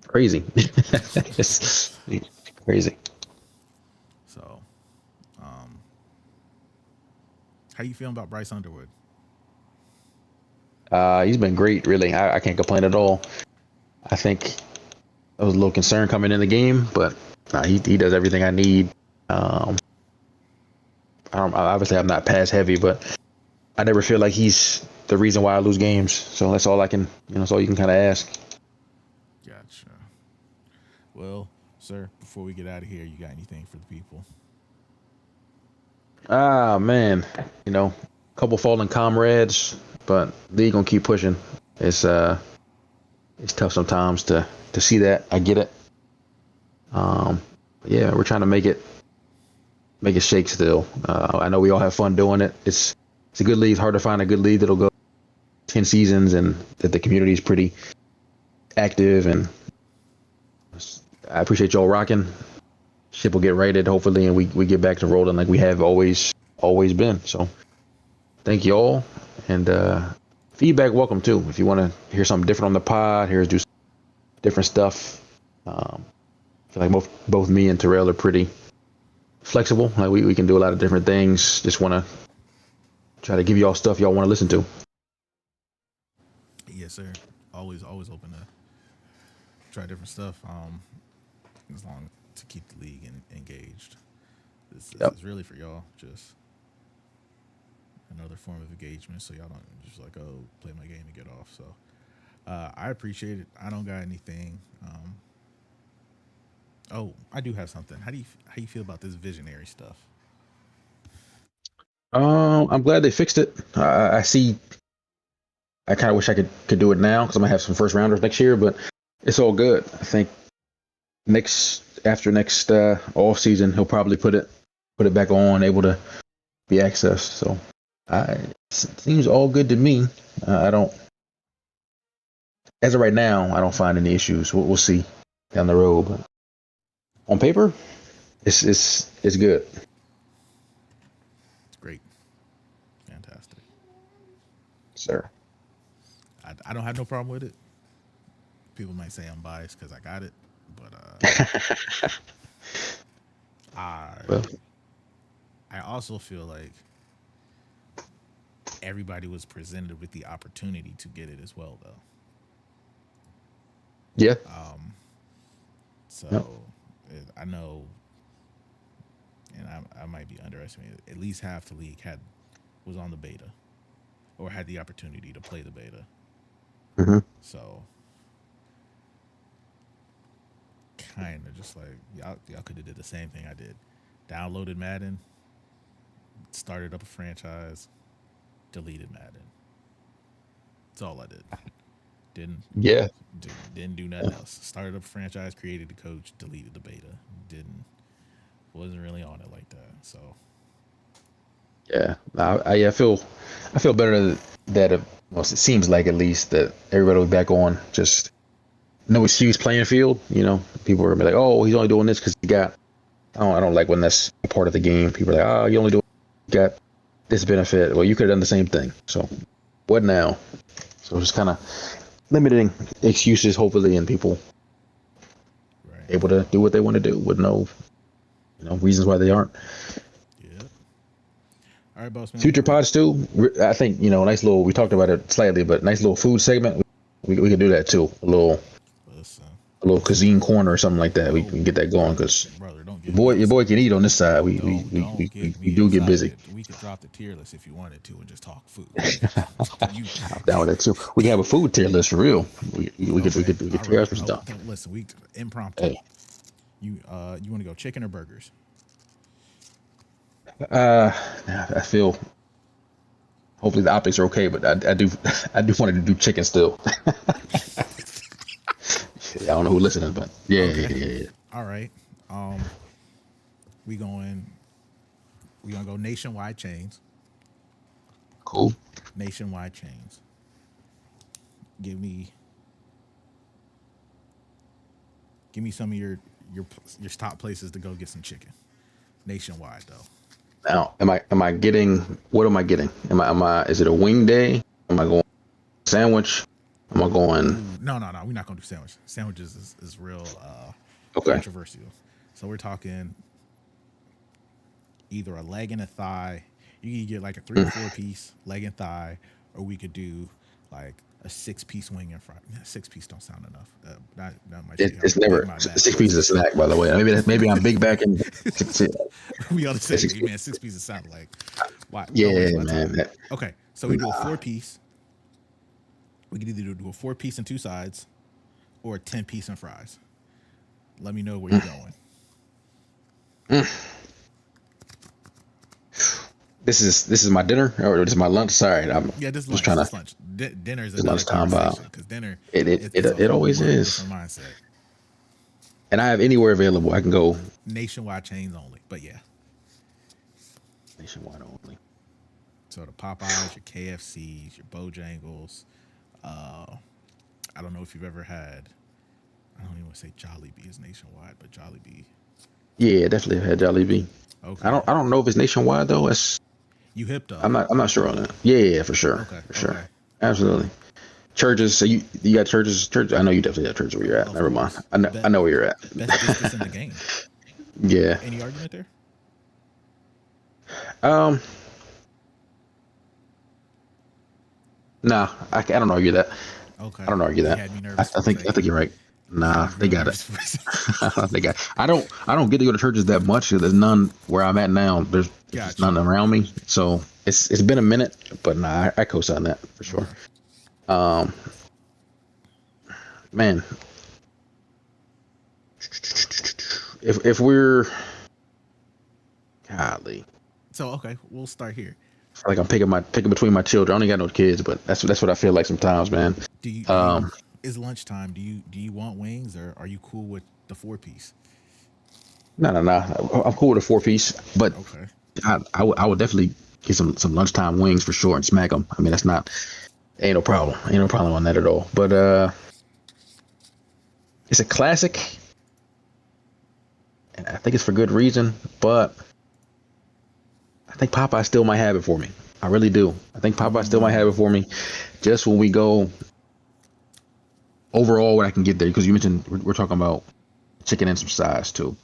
Crazy. It's crazy. so, um, how you feeling about Bryce Underwood? He's been great, really. I can't complain at all. I think I was a little concerned coming in the game, but he does everything I need. Obviously I'm not pass heavy, but I never feel like he's the reason why I lose games. So that's all I can, that's all you can kind of ask. Gotcha. Well, sir, before we get out of here, you got anything for the people? Ah man, couple fallen comrades, but league gonna keep pushing. It's tough sometimes to see that. I get it. Yeah, we're trying to make it shake still. I know we all have fun doing it. It's a good league. It's hard to find a good league that'll go 10 seasons and that the community is pretty active. And I appreciate y'all rocking. Ship will get righted hopefully, and we get back to rolling like we have always been. So thank y'all, and feedback welcome too. If you want to hear something different on the pod, here's do some different stuff. I feel like both me and Terrell are pretty flexible. Like we can do a lot of different things. Just want to try to give y'all stuff y'all want to listen to. Yes, sir. Always open to try different stuff. As long to keep the league engaged. This Yep. is really for y'all. Just another form of engagement, so y'all don't just like, oh, play my game and get off. So I appreciate it. I don't got anything. Oh, I do have something. How you feel about this visionary stuff? I'm glad they fixed it. I see. I kind of wish I could do it now because I might have some first rounders next year, but it's all good. I think next off season he'll probably put it back on, able to be accessed. So it seems all good to me. I don't, as of right now, I don't find any issues. We'll see down the road, but on paper, it's good. It's great, fantastic. Sir. I don't have no problem with it. People might say I'm biased because I got it, but I Well, I also feel like everybody was presented with the opportunity to get it as well, though. yeah. So Yep. I know, and I might be underestimated. At least half the league was on the beta or had the opportunity to play the beta. Hmm. So kind of just like y'all could have did the same thing I did. Downloaded Madden, started up a franchise, deleted Madden. That's all I did. Didn't Yeah. didn't do nothing else. Started up a franchise, created the coach, deleted the beta. Didn't Wasn't really on it like that. So Yeah. I feel better that well, it seems like at least that everybody will be back on just no excuse playing field. People are gonna be like, oh, he's only doing this because he got. I don't like when that's a part of the game. People are like, oh, you only do you got this benefit. Well, you could have done the same thing. So what now? So just kind of limiting excuses, hopefully, and people right, able to do what they want to do with no, reasons why they aren't. yeah. All right, boss man. Future pods too. I think nice little. We talked about it slightly, but nice little food segment. We could do that too. Listen, A little cuisine corner or something like that. We no, can get that going because brother, don't your get me boy your boy can excited. eat on this side. Don't get We me do get busy. excited. We could drop the tier list if you wanted to and just talk food. You I'm down with that too. We can have a food tier list for real. okay? We could All tear right. us some Oh, stuff. don't listen. We impromptu. Hey, You want to go chicken or burgers? uh, I feel hopefully the optics are okay, but I do I do want to do chicken still. I don't know who listening, but Okay. yeah. All right. We going. We gonna go nationwide chains. Cool. Nationwide chains. Give me Give me some of your top places to go get some chicken. Nationwide though. Now, am I getting what am I getting? Am I is it a wing day? Am I going sandwich? Am I going Ooh, no. We're not gonna do sandwich. Sandwiches is real okay? controversial. So we're talking either a leg and a thigh. You can get like a 3 or 4 piece leg and thigh, or we could do like a 6 piece wing and fry. 6 piece don't sound enough. That might show you how It's big never my back 6 pieces is. of snack, by the way. Maybe I'm big back and We ought to say, six hey, pieces. man, 6 pieces sound like why? No Yeah, waste my man. time. Okay, so we do a 4 piece. We could either do a 4 piece and two sides, or a 10 piece and fries. Let me know where you're going. This is my dinner or this is my lunch. Sorry, I'm Yeah, this just lunch. trying to This lunch. Dinner is this another lunchtime. conversation because dinner It it's a it always whole is, different mindset. and I have anywhere available. I can go Nationwide chains only, but yeah. nationwide only. So the Popeyes, your KFCs, your Bojangles. I don't know if you've ever had. I don't even want to say Jollibee is nationwide, but Jollibee. Yeah, definitely had Jollibee. Okay, I don't know if it's nationwide though. you hip though. I'm not sure on that. Yeah, for sure, Okay, for sure, okay. absolutely. Churches. So you got churches. Church. I know you definitely got churches where you're at. Of Never mind. course. I know where you're at. Best discus in the game. Yeah. Any argument there? Um. Nah. I don't argue that. I Okay. don't argue You that. had me I, nervous I for a think I second. think you're right. You had Nah, me they real got it. nervous for a second. they got. I don't get to go to churches that much. There's none where I'm at now. There's just Got you. none around me. So it's been a minute, but nah, I co-sign that for sure. Okay. Um, man, if we're golly, So okay, we'll start here. like I'm picking between my children. I only got no kids, but that's what I feel like sometimes, man. Do you Um, is lunchtime? Do you want wings or are you cool with the 4 piece? no. I'm cool with a 4 piece, but Okay. I would definitely get some lunchtime wings for sure and smack them. I mean, that's not ain't no problem. Ain't no problem on that at all. But it's a classic, and I think it's for good reason. But I think Popeye still might have it for me. I really do. I think Popeye still might have it for me. Just when we go overall, what I can get there, because you mentioned we're talking about chicken and some size too.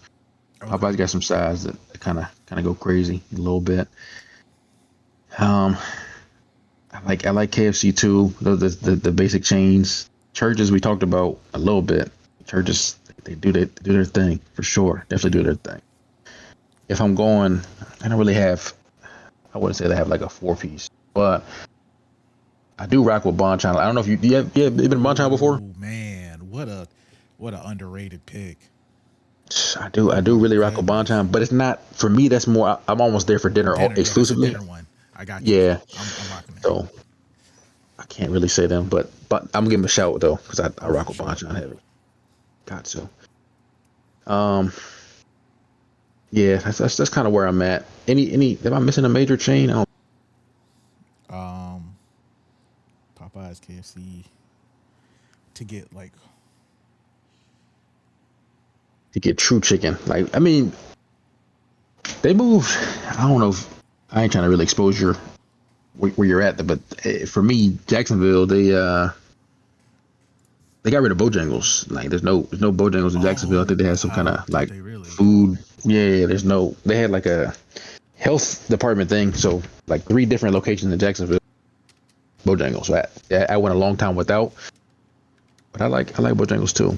Okay. Popeye's got some size that kind of go crazy a little bit. Um, I like KFC too. The basic chains. Churches we talked about a little bit. Churches they do their thing for sure. Definitely do their thing. If I'm going, I don't really have. I wouldn't say they have like a 4 piece, but I do rock with Bonchon. I don't know if you been Bonchon before. Oh man, what a underrated pick. I do My really rock with goodness. Bonchon, but it's not for me. That's more. I'm almost there for dinner Dinner, yeah, that's a exclusively. dinner one. I got you. Yeah, I'm rocking that. so I can't really say them, but I'm gonna give them a shout though because I Oh, rock for with sure. Bonchon heavy. Got to. Um, yeah, that's kind of where I'm at. Any? Am I missing a major chain? I don't Um, Popeyes, KFC to get like to get true chicken. Like I mean, they moved. I don't know. I ain't trying to really expose your where you're at, but for me, Jacksonville, they got rid of Bojangles. Like there's no Bojangles in Jacksonville. I oh think they had some kind wow, of did like they really? food. Yeah, there's no. They had like a health department thing. So like 3 different locations in Jacksonville. Bojangles. So I went a long time without, but I like Bojangles too.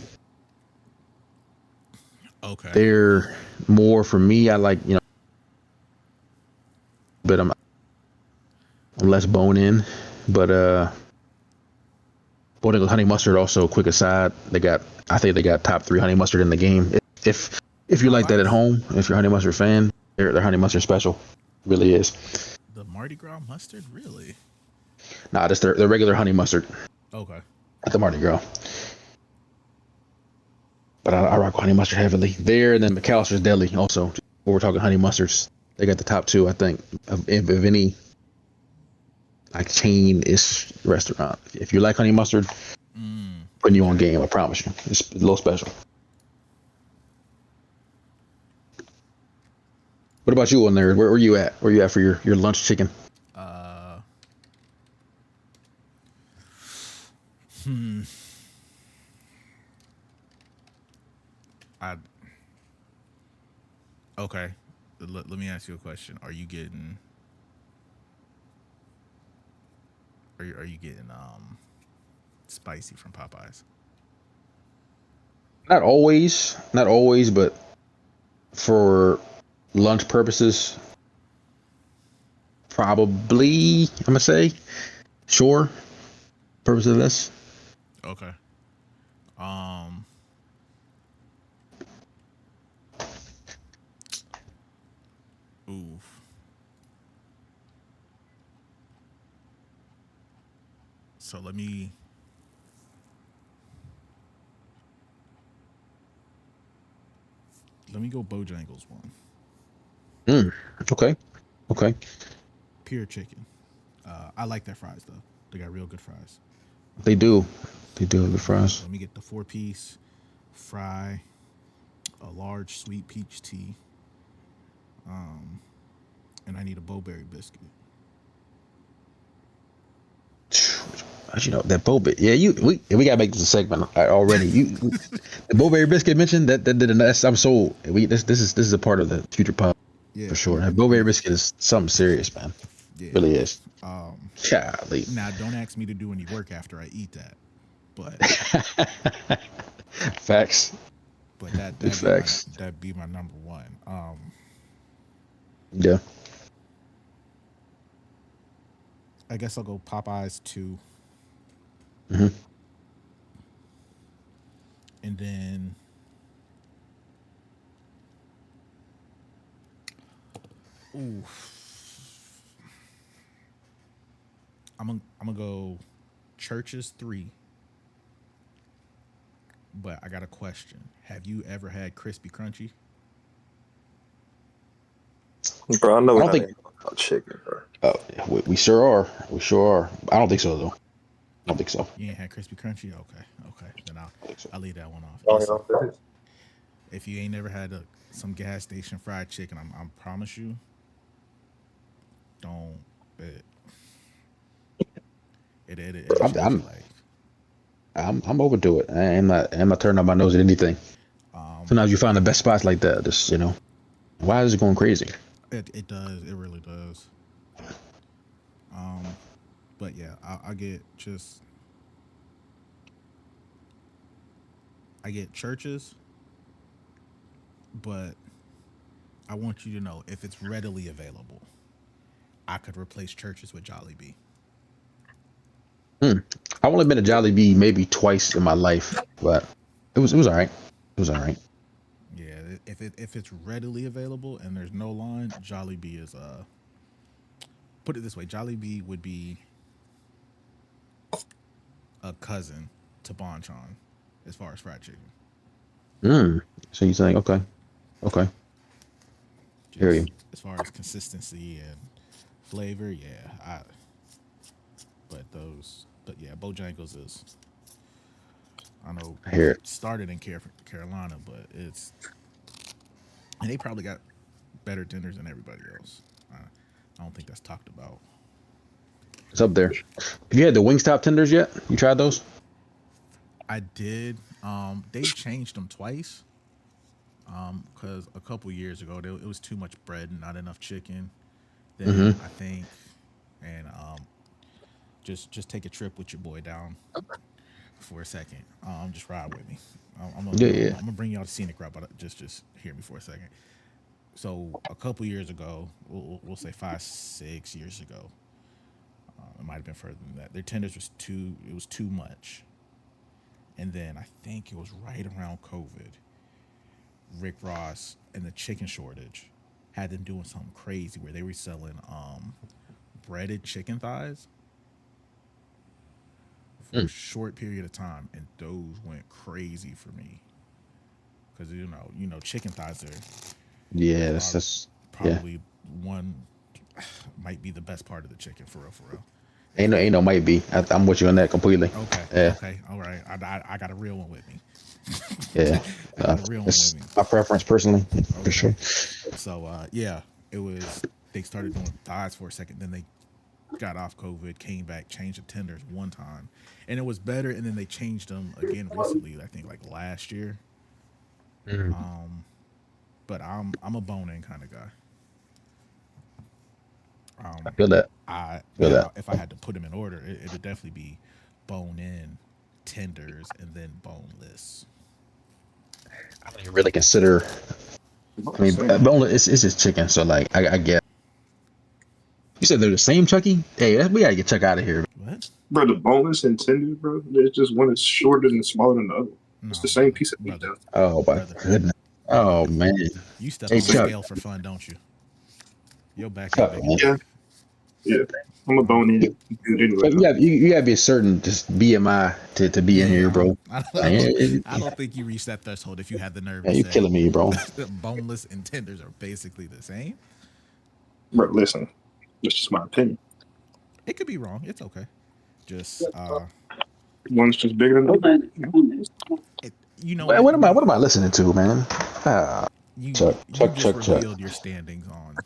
Okay. They're more for me. I like but I'm less bone in, but Bojangles honey mustard also. Quick aside, I think they got top 3 honey mustard in the game. If you like that at Popeyes? home, if you're a honey mustard fan, their honey mustard special really is. The Mardi Gras mustard? Really? Nah, just their regular honey mustard Okay. at the Mardi Gras. But I rock honey mustard heavily there, and then McAllister's Deli also. When we're talking honey mustards, they got the top 2, I think, of any like chain-ish restaurant. If you like honey mustard, putting you on Okay. game, I promise you, it's a little special. What about you on there? Where you at? Where you at for your lunch chicken? Uh, I okay. Let me ask you a question. Are you getting spicy from Popeyes? Not always, but for lunch purposes, probably. I'm gonna say, sure. Purpose of this. Okay. Um. Oof. So let me go Bojangles one. Mm, okay. Okay. Pure chicken. I like their fries though. They got real good fries. They do. They do have the fries. Let me get the 4 piece fry, a large sweet peach tea, and I need a bowberry biscuit. You know that bow bit. Yeah, we gotta make this a segment already. The bowberry biscuit mentioned that did a nice. I'm sold. This is a part of the future pod Yeah, for sure. That bowberry yeah, biscuit is something serious, man. yeah. Really is. Golly. Now, don't ask me to do any work after I eat that, but Facts. that Big facts. that'd be my number one. Yeah. I guess I'll go Popeyes 2, Hmm. and then ooh, I'm gonna go Churches 3. But I got a question. Have you ever had crispy crunchy? Bro, I know I we're don't not think. even talking about chicken, bro. We sure are. We sure are. I don't think so though. I don't think so. You ain't had crispy crunchy? Okay, okay. Then I don't think so. I'll leave that one off. Only Listen, on this. if you ain't never had some gas station fried chicken, I promise you, don't it it'll I'm change your I'm life. I'm open to it. I'm not turning up my nose at anything. Um, Sometimes you find the best spots like that. Just why is it going crazy? it does. It really does. Um, but yeah, I get just I get churches, but I want you to know if it's readily available, I could replace churches with Jollibee. Hmm. I've only been to Jollibee maybe twice in my life, but it was all right. It was all right. Yeah, if it's readily available and there's no line, Jollibee is put it this way, Jollibee would be a cousin to Bonchon as far as fried chicken. Hmm. So you're saying okay, hear you. Just as far as consistency and flavor, yeah. But yeah, Bojangles is. I know I hear it. started in Carolina, but and they probably got better tenders than everybody else. I don't think that's talked about. It's up there. Have you had the Wingstop tenders yet? You tried those? I did. They've changed them twice. Because a couple years ago, it was too much bread and not enough chicken. Then Mm-hmm. I think, and just take a trip with your boy down for a second. Just ride with me. Yeah, yeah. I'm gonna bring y'all the scenic route, but just hear me for a second. So a couple years ago, we'll say 5, 6 years ago, it might have been further than that. Their tenders was too. It was too much. And then I think it was right around COVID. Rick Ross and the chicken shortage had them doing something crazy where they were selling breaded chicken thighs for a Mm. short period of time, and those went crazy for me because chicken thighs Yeah, are yeah. probably one might be the best part of the chicken for real, for real. If Ain't no might be. I'm with you on that completely. okay, Yeah, okay, all right, I got a real one with me. yeah. I got a real one with That's me. my preference personally, for Okay, sure. so yeah, it was. They started doing thighs for a second, then they got off COVID, came back, changed the tenders one time, and it was better. And then they changed them again recently. I think like last year. Mm. But I'm a bone in kind of guy. I Um, feel that. I Feel that. now if I had to put them in order, it'd definitely be bone in, tenders, and then boneless. I don't even really consider. I mean, Same. boneless. It's just chicken. So like, I get. You said they're the same, Chucky? Hey, we gotta get Chuck out of here. What? Bro, the boneless and tender, bro. It's just one is shorter and smaller than the other. It's the No, same piece of meat, brother, though. Oh my brother, goodness. brother. Oh man. You step Hey on the Chuck. scale for fun, don't you? Your back ain't Chuck, big man. Yeah, enough. yeah. I'm a Um, bone in dude anyway, Chuck, though. you gotta be a certain just BMI to be in here, yeah, bro. Like, I don't think you reached that threshold if you had the nerve yeah, to you say killing me, bro. boneless and tenders are basically the same. Bro, listen. That's just my opinion. It could be wrong. It's okay. Just One's just bigger than the other. you know What, what what am I listening to, man? Ah, you Chuck, you Chuck, just Chuck, Chuck. revealed your standings on.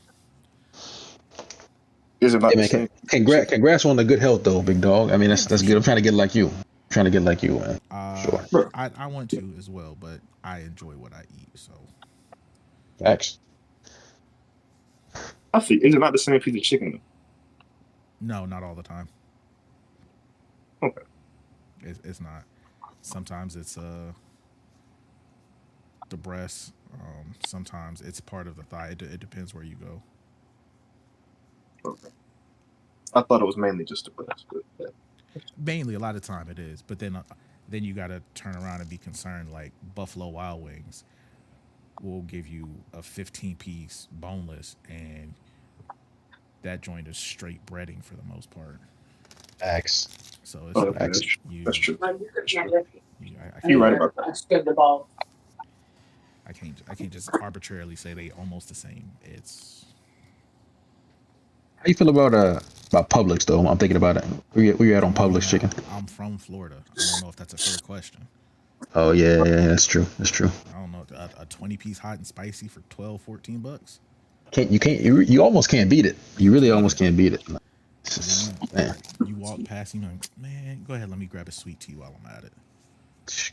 Is it not Yeah, the man. same? Congrats on the good health, though, big dog. I mean, that's good. I'm trying to get like you. Trying to get like you, man. Sure. Bro, I want to as well, but I enjoy what I eat. So Facts. I think is it not the same piece of chicken? no, not all the time. Okay. It's not. Sometimes it's the breast. Sometimes it's part of the thigh. It depends where you go. Okay. I thought it was mainly just the breast, but yeah. Mainly, a lot of time it is, but then you got to turn around and be concerned. Like Buffalo Wild Wings will give you a 15-piece boneless, and that joint is straight breading for the most part. Facts. So Oh, it's okay, like Facts. that's true. you, That's true. I You're can't right about that. I can't just arbitrarily say they almost the same. It's How you feel about Publix though? I'm thinking about it. Where you at on Publix chicken? I'm from Florida. I don't know if that's a fair question. Oh yeah, that's true. That's true. I don't know, a 20-piece hot and spicy for 12, $14. You almost can't beat it. You really almost can't beat it. And Man, then you walk past, like, man, go ahead, let me grab a sweet tea while I'm at it.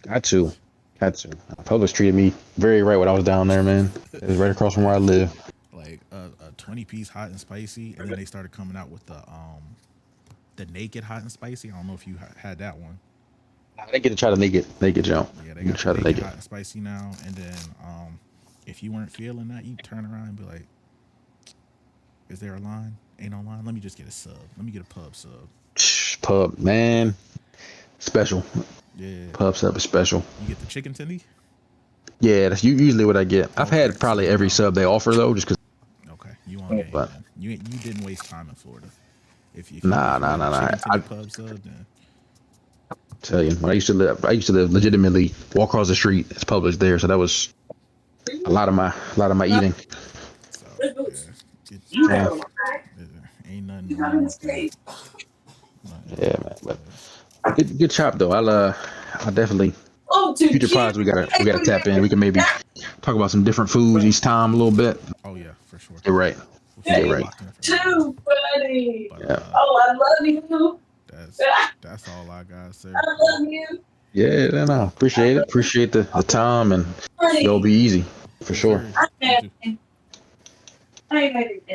got to. Publix treated me very right when I was down there, man. It was right across from where I live. Like a 20-piece hot and spicy, and then they started coming out with the naked hot and spicy. I don't know if you had that one. I didn't get to try the naked jump. Yeah, they You got try the the naked naked. hot and spicy now. And then if you weren't feeling that, you turn around and be like, "Is there a line? Ain't no line. Let me just get a sub. Let me get a pub sub." Pub, man, special. Yeah. Pub sub is special. You get the chicken tendy. Yeah, that's usually what I get. I've Okay, had probably so every sub they offer though, just because. Okay, you on game But then. You didn't waste time in Florida. If you nah. had a chicken I tendy pub sub, then tell you, when I used to live legitimately walk across the street. It's Publix there, so that was a lot of my eating. so yeah, Man, ain't nothing wrong with that. yeah, man. But good chop though. I'll definitely future pods we gotta tap in. We can maybe talk about some different foods each time a little bit. Oh yeah, for sure. Get right. We'll Get get right. locked in for that. But Yeah. I love you. that's all I got, sir. I love you. Yeah, no. Appreciate it. Appreciate the time and it'll be easy for sure. Sir, you too. I ain't ready.